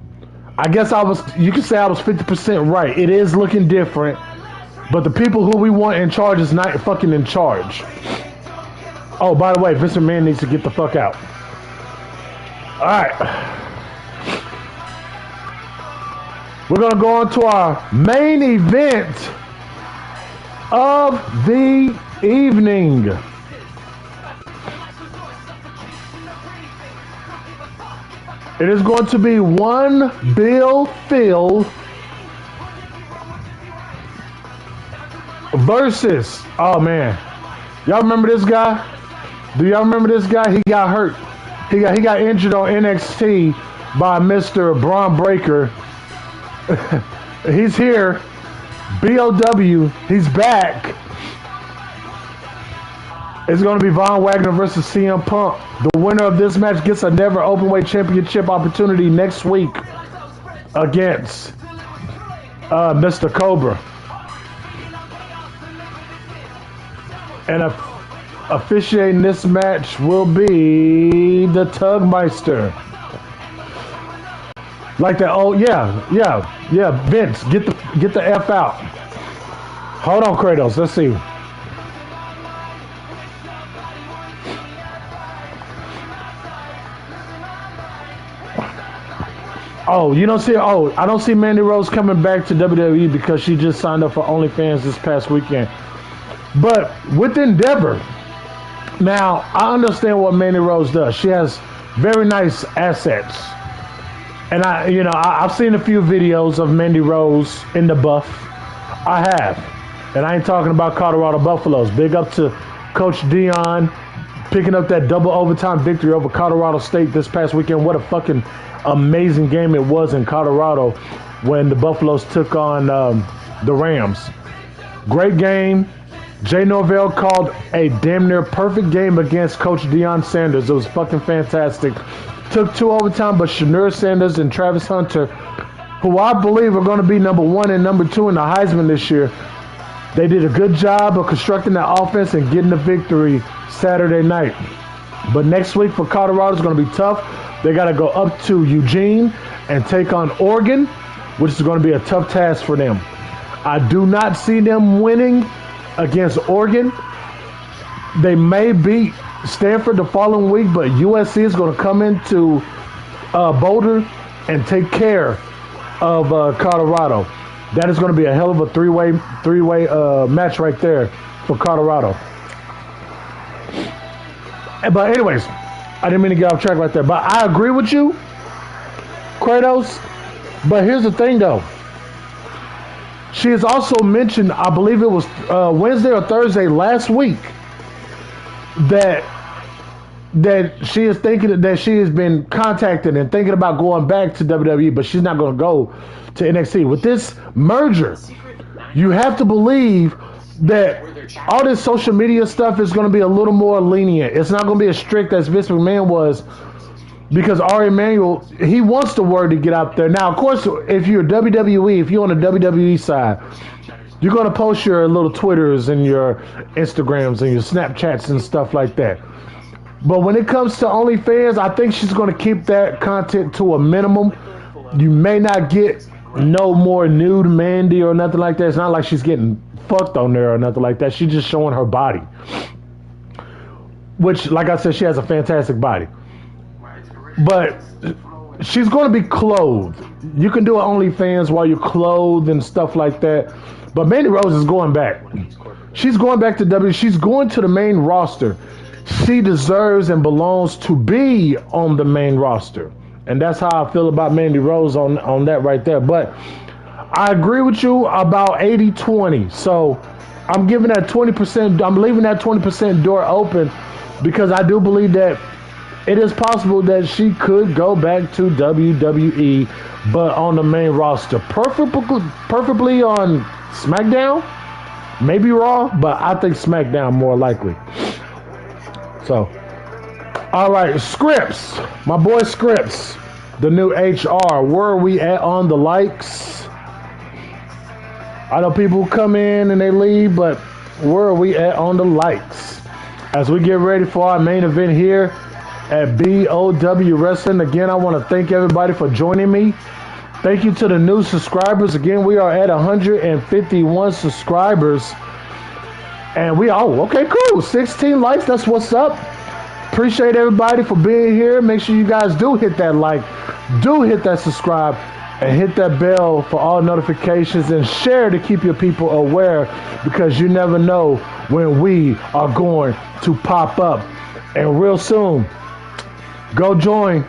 I guess you could say I was 50% right. It is looking different, but the people who we want in charge is not fucking in charge. Oh, by the way, Vince McMahon needs to get the fuck out. All right. We're going to go on to our main event of the evening. It is going to be one Bill Phil versus, oh man, y'all remember this guy? Do y'all remember this guy? He got hurt. He got injured on NXT by Mr. Braun Breaker. He's here. BOW. He's back. It's going to be Von Wagner versus CM Punk. The winner of this match gets a Never Openweight Championship opportunity next week against Mr. Cobra. And officiating this match will be the Tugmeister. Like that. Oh yeah. Vince, get the F out. Hold on, Kratos. Let's see. Oh, you don't see. Oh, I don't see Mandy Rose coming back to WWE because she just signed up for OnlyFans this past weekend. But with Endeavor, now I understand what Mandy Rose does. She has very nice assets, and I've seen a few videos of Mandy Rose in the buff. I have, and I ain't talking about Colorado Buffaloes. Big up to Coach Dion picking up that double overtime victory over Colorado State this past weekend. What a fucking amazing game it was in Colorado when the Buffaloes took on the Rams. Great game. Jay Norvell called a damn near perfect game against Coach Deion Sanders. It was fucking fantastic. Took 2 overtime, but Shanir Sanders and Travis Hunter, who I believe are going to be number 1 and number 2 in the Heisman this year, they did a good job of constructing that offense and getting the victory Saturday night. But next week for Colorado is going to be tough. They got to go up to Eugene and take on Oregon, which is going to be a tough task for them. I do not see them winning against Oregon. They may beat Stanford the following week, but USC is going to come into Boulder and take care of Colorado. That is going to be a hell of a three-way match right there for Colorado. But anyways, I didn't mean to get off track right there. But I agree with you, Kratos. But here's the thing, though. She has also mentioned, I believe it was Wednesday or Thursday last week, that she is thinking that she has been contacted and thinking about going back to WWE, but she's not going to go to NXT. With this merger, you have to believe that all this social media stuff is going to be a little more lenient. It's not going to be as strict as Vince McMahon was, because Ari Emanuel, he wants the word to get out there. Now, of course, if you're WWE, if you're on the WWE side, you're going to post your little Twitters and your Instagrams and your Snapchats and stuff like that. But when it comes to OnlyFans, I think she's going to keep that content to a minimum. You may not get no more nude Mandy or nothing like that. It's not like she's getting fucked on there or nothing like that. She's just showing her body. Which, like I said, she has a fantastic body. But she's going to be clothed. You can do an OnlyFans while you're clothed and stuff like that. But Mandy Rose is going back. She's going back to WWE. She's going to the main roster. She deserves and belongs to be on the main roster. And that's how I feel about Mandy Rose on that right there. But I agree with you about 80-20. So I'm giving that 20%. I'm leaving that 20% door open because I do believe that it is possible that she could go back to WWE, but on the main roster. Preferably on SmackDown, maybe Raw, but I think SmackDown more likely. So, all right, Scripps, my boy Scripps, the new HR. Where are we at on the likes? I know people come in and they leave, but where are we at on the likes? As we get ready for our main event here at BOW Wrestling. Again, I want to thank everybody for joining me. Thank you to the new subscribers. Again, we are at 151 subscribers. And okay, cool. 16 likes. That's what's up. Appreciate everybody for being here. Make sure you guys do hit that like, do hit that subscribe, and hit that bell for all notifications, and share to keep your people aware, because you never know when we are going to pop up. And real soon, go join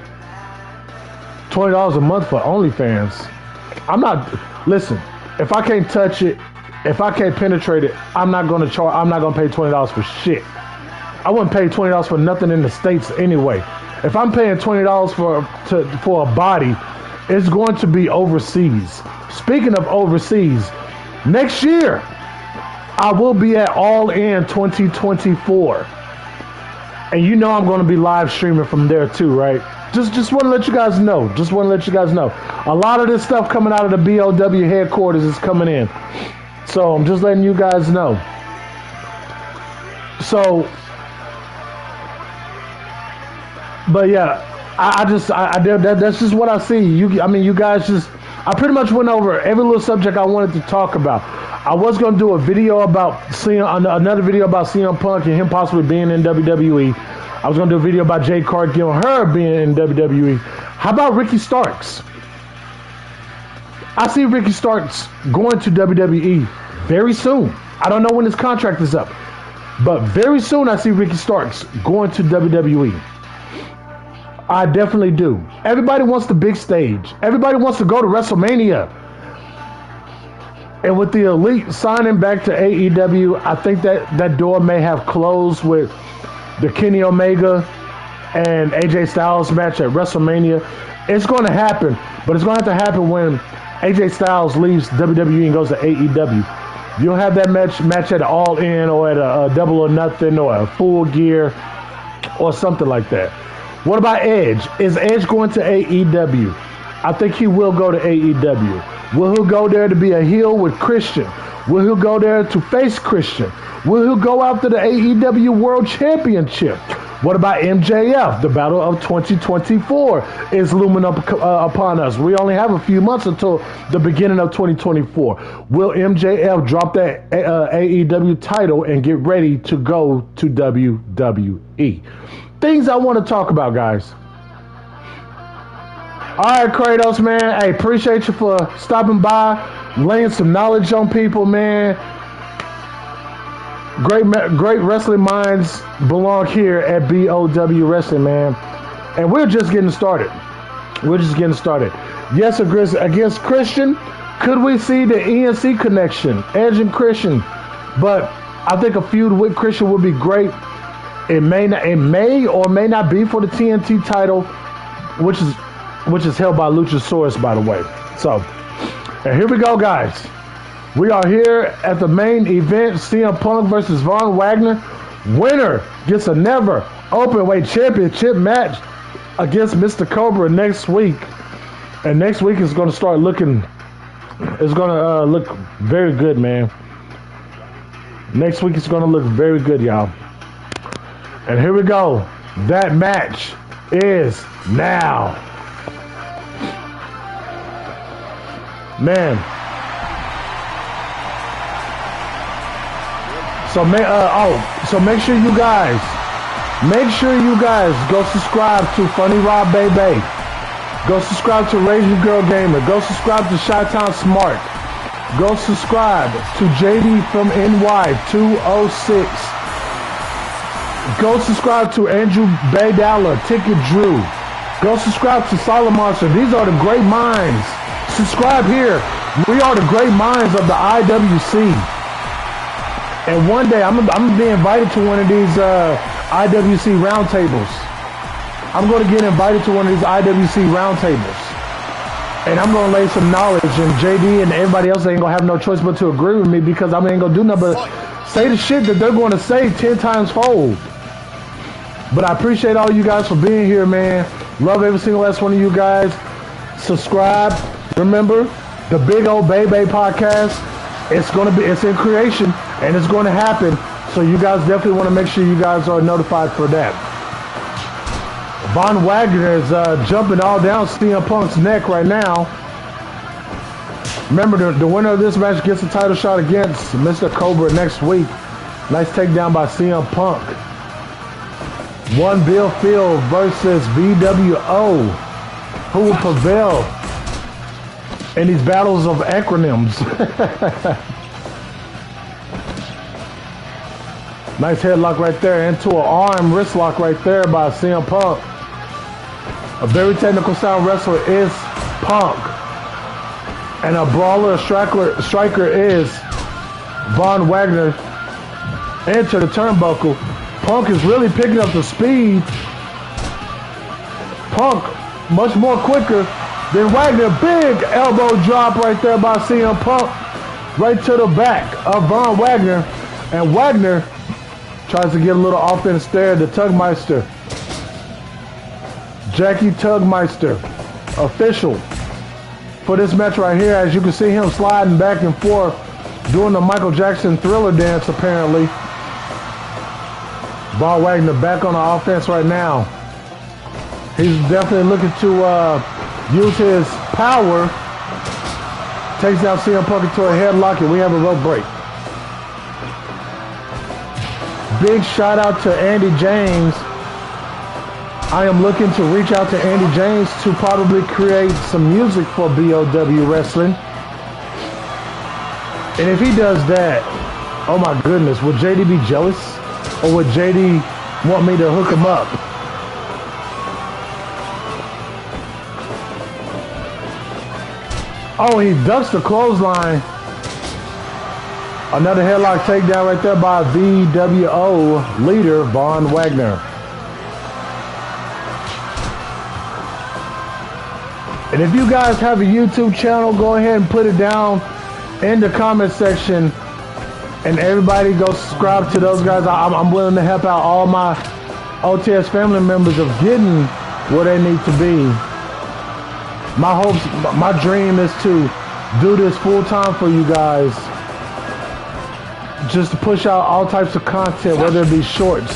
$20 a month for OnlyFans. Listen, if I can't touch it, if I can't penetrate it, I'm not going to pay $20 for shit. I wouldn't pay $20 for nothing in the States anyway. If I'm paying $20 for a body, it's going to be overseas. Speaking of overseas, next year I will be at All In 2024. And you know I'm going to be live streaming from there too, right? Just want to let you guys know. Just want to let you guys know. A lot of this stuff coming out of the BOW headquarters is coming in. So I'm just letting you guys know. So, but yeah, that's just what I see. You guys just, I pretty much went over every little subject I wanted to talk about. I was going to do a video about another video about CM Punk and him possibly being in WWE. I was going to do a video about Jade Cargill and her being in WWE. How about Ricky Starks? I see Ricky Starks going to WWE very soon. I don't know when his contract is up, but very soon I see Ricky Starks going to WWE. I definitely do. Everybody wants the big stage. Everybody wants to go to WrestleMania. And with the Elite signing back to AEW, I think that door may have closed with the Kenny Omega and AJ Styles match at WrestleMania. It's going to happen, but it's going to have to happen when AJ Styles leaves WWE and goes to AEW. You'll have that match at All In or at a Double or Nothing or a Full Gear or something like that. What about Edge? Is Edge going to AEW? I think he will go to AEW. Will he go there to be a heel with Christian? Will he go there to face Christian? Will he go after the AEW World Championship? What about MJF? The Battle of 2024 is looming up upon us. We only have a few months until the beginning of 2024. Will MJF drop that AEW title and get ready to go to WWE? Things I want to talk about, guys. All right, Kratos, man. Hey, appreciate you for stopping by, laying some knowledge on people, man. Great wrestling minds belong here at BOW Wrestling, man. And we're just getting started. Yes, against Christian, could we see the ENC connection, Edge and Christian? But I think a feud with Christian would be great. It may or may not be for the TNT title, which is held by Luchasaurus, by the way. So, and here we go, guys. We are here at the main event, CM Punk versus Von Wagner. Winner gets a Never OpenWeight Championship match against Mr. Cobra next week. And next week is going to start looking, it's going to look very good, man. Next week is going to look very good, y'all. And here we go. That match is now. Man. So make sure you guys go subscribe to Funny Rob Baby. Go subscribe to Raging Girl Gamer. Go subscribe to Chi-Town Smart. Go subscribe to JD from NY 206. Go subscribe to Andrew Baydala, Ticket Drew. Go subscribe to Solid Monster. These are the great minds. Subscribe here. We are the great minds of the IWC. And one day I'm gonna be invited to one of these IWC roundtables. I'm going to get invited to one of these IWC roundtables. And I'm going to lay some knowledge, and JD and everybody else ain't going to have no choice but to agree with me, because I ain't going to do nothing but say the shit that they're going to say 10 times fold. But I appreciate all you guys for being here, man. Love every single last one of you guys. Subscribe. Remember, the Big Old Baby podcast, it's in creation, and it's going to happen. So you guys definitely want to make sure you guys are notified for that. Von Wagner is jumping all down CM Punk's neck right now. Remember, the winner of this match gets a title shot against Mr. Cobra next week. Nice takedown by CM Punk. One Bill Field versus BWO. Who will prevail in these battles of acronyms? Nice headlock right there into an arm wrist lock right there by CM Punk. A very technical sound wrestler is Punk. And a brawler, a striker is Von Wagner. Enter the turnbuckle. Punk is really picking up the speed. Punk much more quicker than Wagner. Big elbow drop right there by CM Punk. Right to the back of Von Wagner. And Wagner tries to get a little offense there. The Tugmeister. Jackie Tugmeister, official for this match right here. As you can see him sliding back and forth, doing the Michael Jackson Thriller dance apparently. Von Wagner back on the offense right now. He's definitely looking to use his power. Takes down CM Punk into a headlock, and we have a rope break. Big shout out to Andy James. I am looking to reach out to Andy James to probably create some music for BOW Wrestling. And if he does that, oh my goodness, would JD be jealous? Or would JD want me to hook him up? Oh, he ducks the clothesline. Another headlock takedown right there by VWO leader Von Wagner. And if you guys have a YouTube channel, go ahead and put it down in the comment section. And everybody go subscribe to those guys. I'm willing to help out all my OTS family members of getting where they need to be. My hopes, my dream is to do this full time for you guys. Just to push out all types of content, whether it be shorts,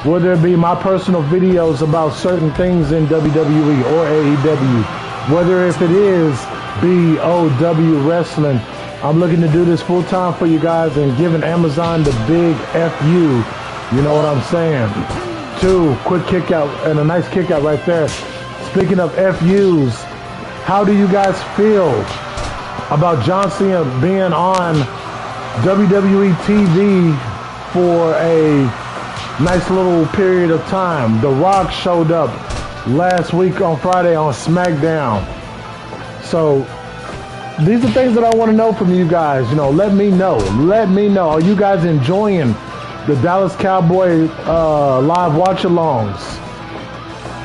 whether it be my personal videos about certain things in WWE or AEW, whether if it is BOW Wrestling. I'm looking to do this full time for you guys and giving Amazon the big FU. You know what I'm saying? 2 quick kick out and a nice kick out right there. Speaking of FUs, how do you guys feel about John Cena being on WWE TV for a nice little period of time? The Rock showed up last week on Friday on SmackDown. So these are things that I want to know from you guys. You know, let me know. Let me know. Are you guys enjoying the Dallas Cowboy live watch-alongs?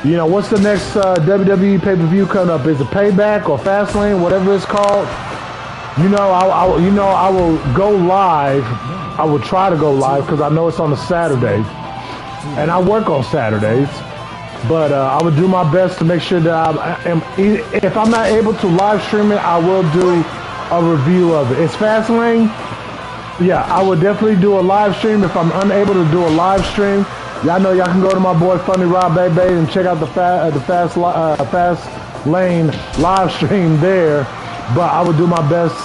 You know, what's the next WWE pay-per-view coming up? Is it Payback or Fastlane, whatever it's called? You know, I will go live. I will try to go live because I know it's on a Saturday, and I work on Saturdays. But I would do my best to make sure that I am. If I'm not able to live stream it, I will do a review of it. It's Fastlane. Yeah, I would definitely do a live stream. If I'm unable to do a live stream, y'all know y'all can go to my boy Funny Rob Baby and check out the Fast Lane live stream there. But I would do my best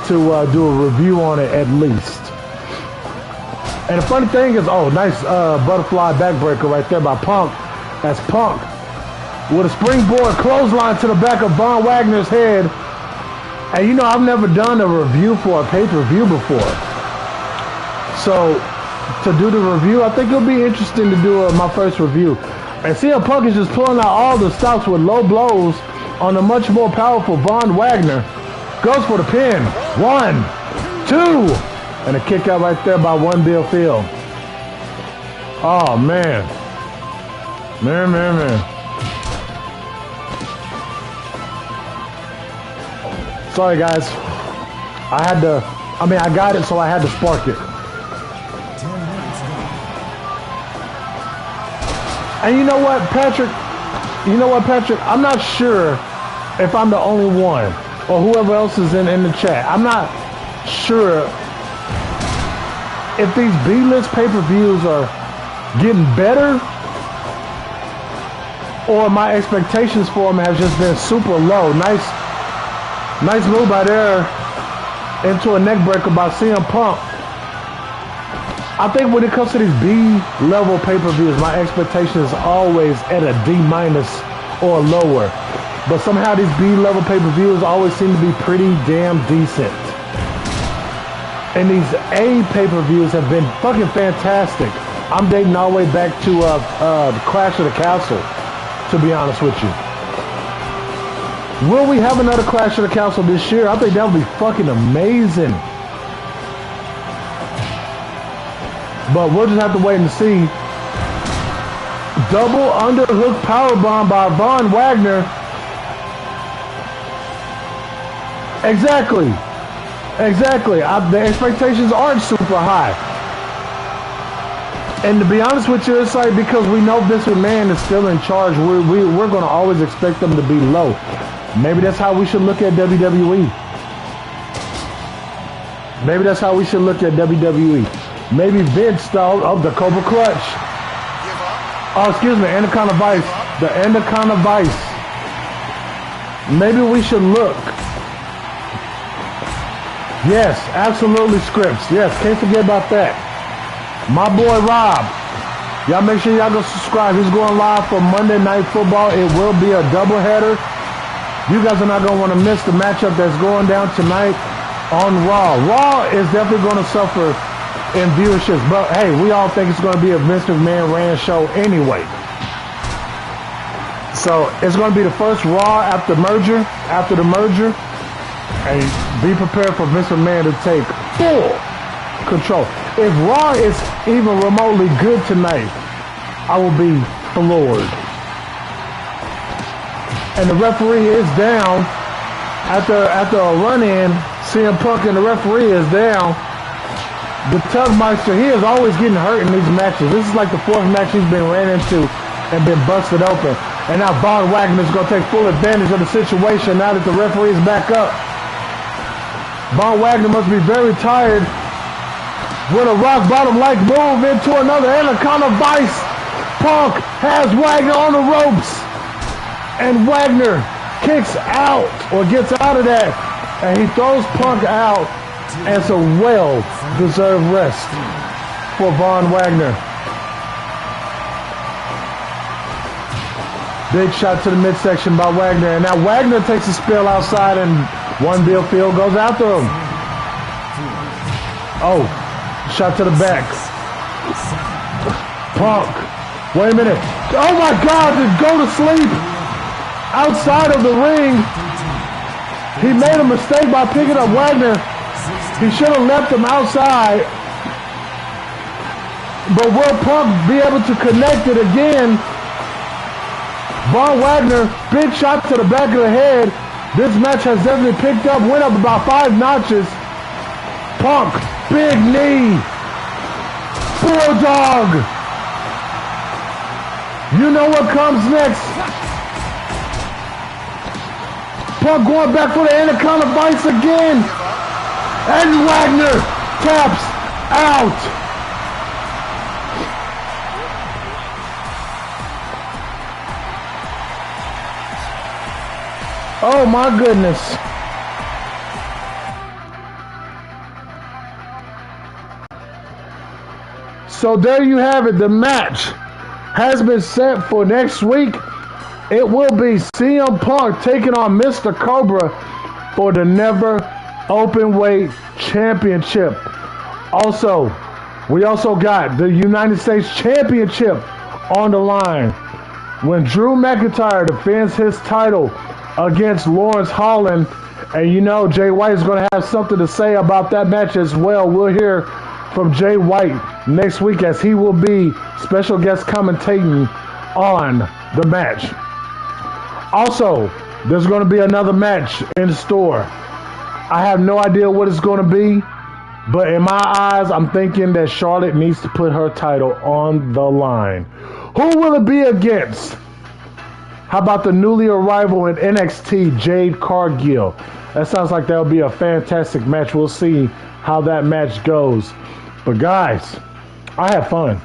to do a review on it at least. And the funny thing is, oh, nice butterfly backbreaker right there by Punk. That's Punk with a springboard clothesline to the back of Von Wagner's head. And you know, I've never done a review for a pay-per-view before. So to do the review, I think it'll be interesting to do my first review. And CM Punk is just pulling out all the stops with low blows on a much more powerful Von Wagner. Goes for the pin. 1, 2. And a kick out right there by One Bill Field. Oh, man. Man. Sorry, guys. I got it, so I had to spark it. And you know what, Patrick? I'm not sure if I'm the only one or whoever else is in the chat. I'm not sure if these B-list pay-per-views are getting better or my expectations for them have just been super low. Nice move by there into a neck breaker by CM Punk. I think when it comes to these B-level pay-per-views, my expectation is always at a D- or lower. But somehow these B-level pay-per-views always seem to be pretty damn decent. And these A pay-per-views have been fucking fantastic. I'm dating all the way back to the Clash of the Castle, to be honest with you. Will we have another Clash of the Castle this year? I think that would be fucking amazing. But we'll just have to wait and see. Double underhook powerbomb by Von Wagner. Exactly. The expectations aren't super high. And to be honest with you, it's like because we know Vince McMahon is still in charge, we're going to always expect them to be low. Maybe that's how we should look at WWE. Maybe Vince, though, the Cobra Clutch. Oh, excuse me, Anaconda Vice. The Anaconda Vice. Maybe we should look. Yes, absolutely, Scripps. Yes, can't forget about that. My boy Rob. Y'all make sure y'all go subscribe. He's going live for Monday Night Football. It will be a doubleheader. You guys are not going to want to miss the matchup that's going down tonight on Raw. Raw is definitely going to suffer in viewerships, but hey, we all think it's going to be a Vince McMahon ran show anyway. So it's going to be the first Raw after the merger, and be prepared for Vince McMahon to take full control. If Raw is even remotely good tonight, I will be floored. And the referee is down after a run-in. CM Punk and the referee is down. The Tugmeister, he is always getting hurt in these matches. This is like the fourth match he's been ran into and been busted open. And now Von Wagner is going to take full advantage of the situation now that the referee is back up. Von Wagner must be very tired with a rock bottom-like move into another Anaconda Vice. Punk has Wagner on the ropes. And Wagner kicks out or gets out of that. And he throws Punk out. And it's a well-deserved rest for Von Wagner. Big shot to the midsection by Wagner. And now Wagner takes a spill outside and one Bill Field goes after him. Oh, shot to the back. Punk. Wait a minute. Oh my God, to go to sleep outside of the ring. He made a mistake by picking up Wagner. He should have left him outside. But will Punk be able to connect it again? Von Wagner, big shot to the back of the head. This match has definitely picked up, went up about 5 notches. Punk, big knee. Bulldog. You know what comes next. Punk going back for the Anaconda Vice again. And Wagner taps out. Oh my goodness. So there you have it. The match has been set for next week. It will be CM Punk taking on Mr. Cobra for the Never OpenWeight Championship. Also, we also got the United States Championship on the line when Drew McIntyre defends his title against Laurence Holland. And you know Jay White is going to have something to say about that match as well. We'll hear from Jay White next week as he will be special guest commentating on the match. Also, there's going to be another match in store. I have no idea what it's going to be, but in my eyes, I'm thinking that Charlotte needs to put her title on the line. Who will it be against? How about the newly arrival in NXT, Jade Cargill? That sounds like that'll be a fantastic match. We'll see how that match goes. But guys, I had fun.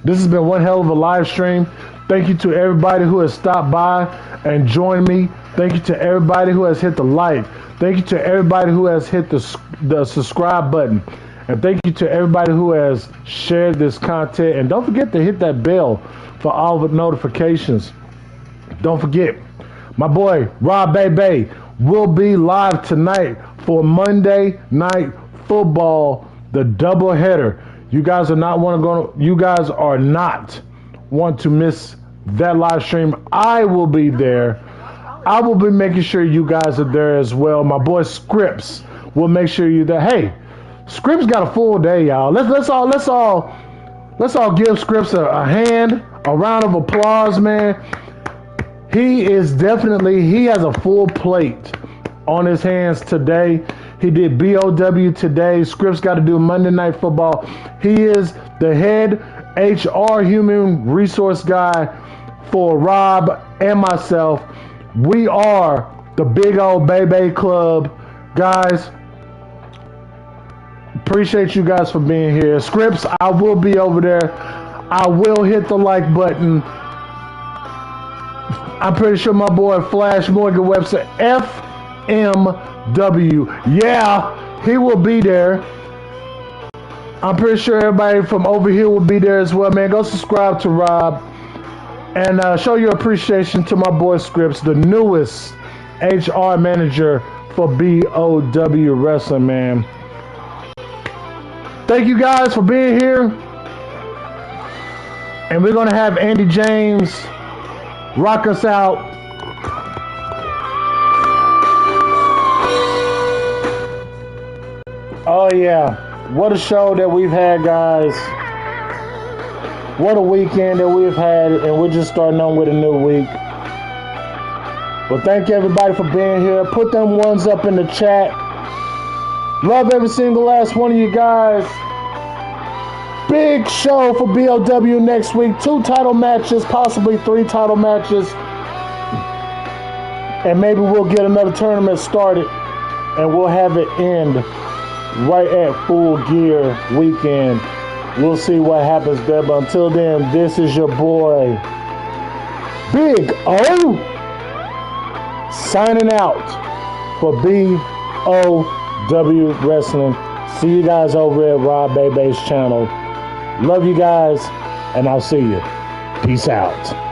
This has been one hell of a live stream. Thank you to everybody who has stopped by and joined me. Thank you to everybody who has hit the like. Thank you to everybody who has hit the subscribe button. And thank you to everybody who has shared this content. And don't forget to hit that bell for all the notifications. Don't forget, my boy Rob Bebe will be live tonight for Monday Night Football, the doubleheader. You guys are not want to miss that live stream. I will be there. I will be making sure you guys are there as well. My boy Scripps will make sure you're there. Hey, Scripps got a full day, y'all. Let's all give Scripps a hand, A round of applause, man. He has a full plate on his hands today. He did BOW today. Scripps got to do Monday Night Football. He is the head HR human resource guy for Rob and myself. We are the Big Old Baby Club. Guys, appreciate you guys for being here. Scripps, I will be over there. I will hit the like button. I'm pretty sure my boy Flash Morgan website, FMW. Yeah, he will be there. I'm pretty sure everybody from over here will be there as well, man. Go subscribe to Rob and show your appreciation to my boy Scripps, the newest HR manager for BOW Wrestling, man. Thank you guys for being here. And we're going to have Andy James rock us out. Oh, yeah. What a show that we've had, guys. What a weekend that we've had. And we're just starting on with a new week. Well, thank you, everybody, for being here. Put them ones up in the chat. Love every single last one of you guys. Big show for BOW next week. 2 title matches, possibly 3 title matches. And maybe we'll get another tournament started. And we'll have it end right at Full Gear weekend. We'll see what happens there. But until then, this is your boy, Big O, signing out for BOW Wrestling. See you guys over at Rob Bebe's channel. Love you guys, and I'll see you. Peace out.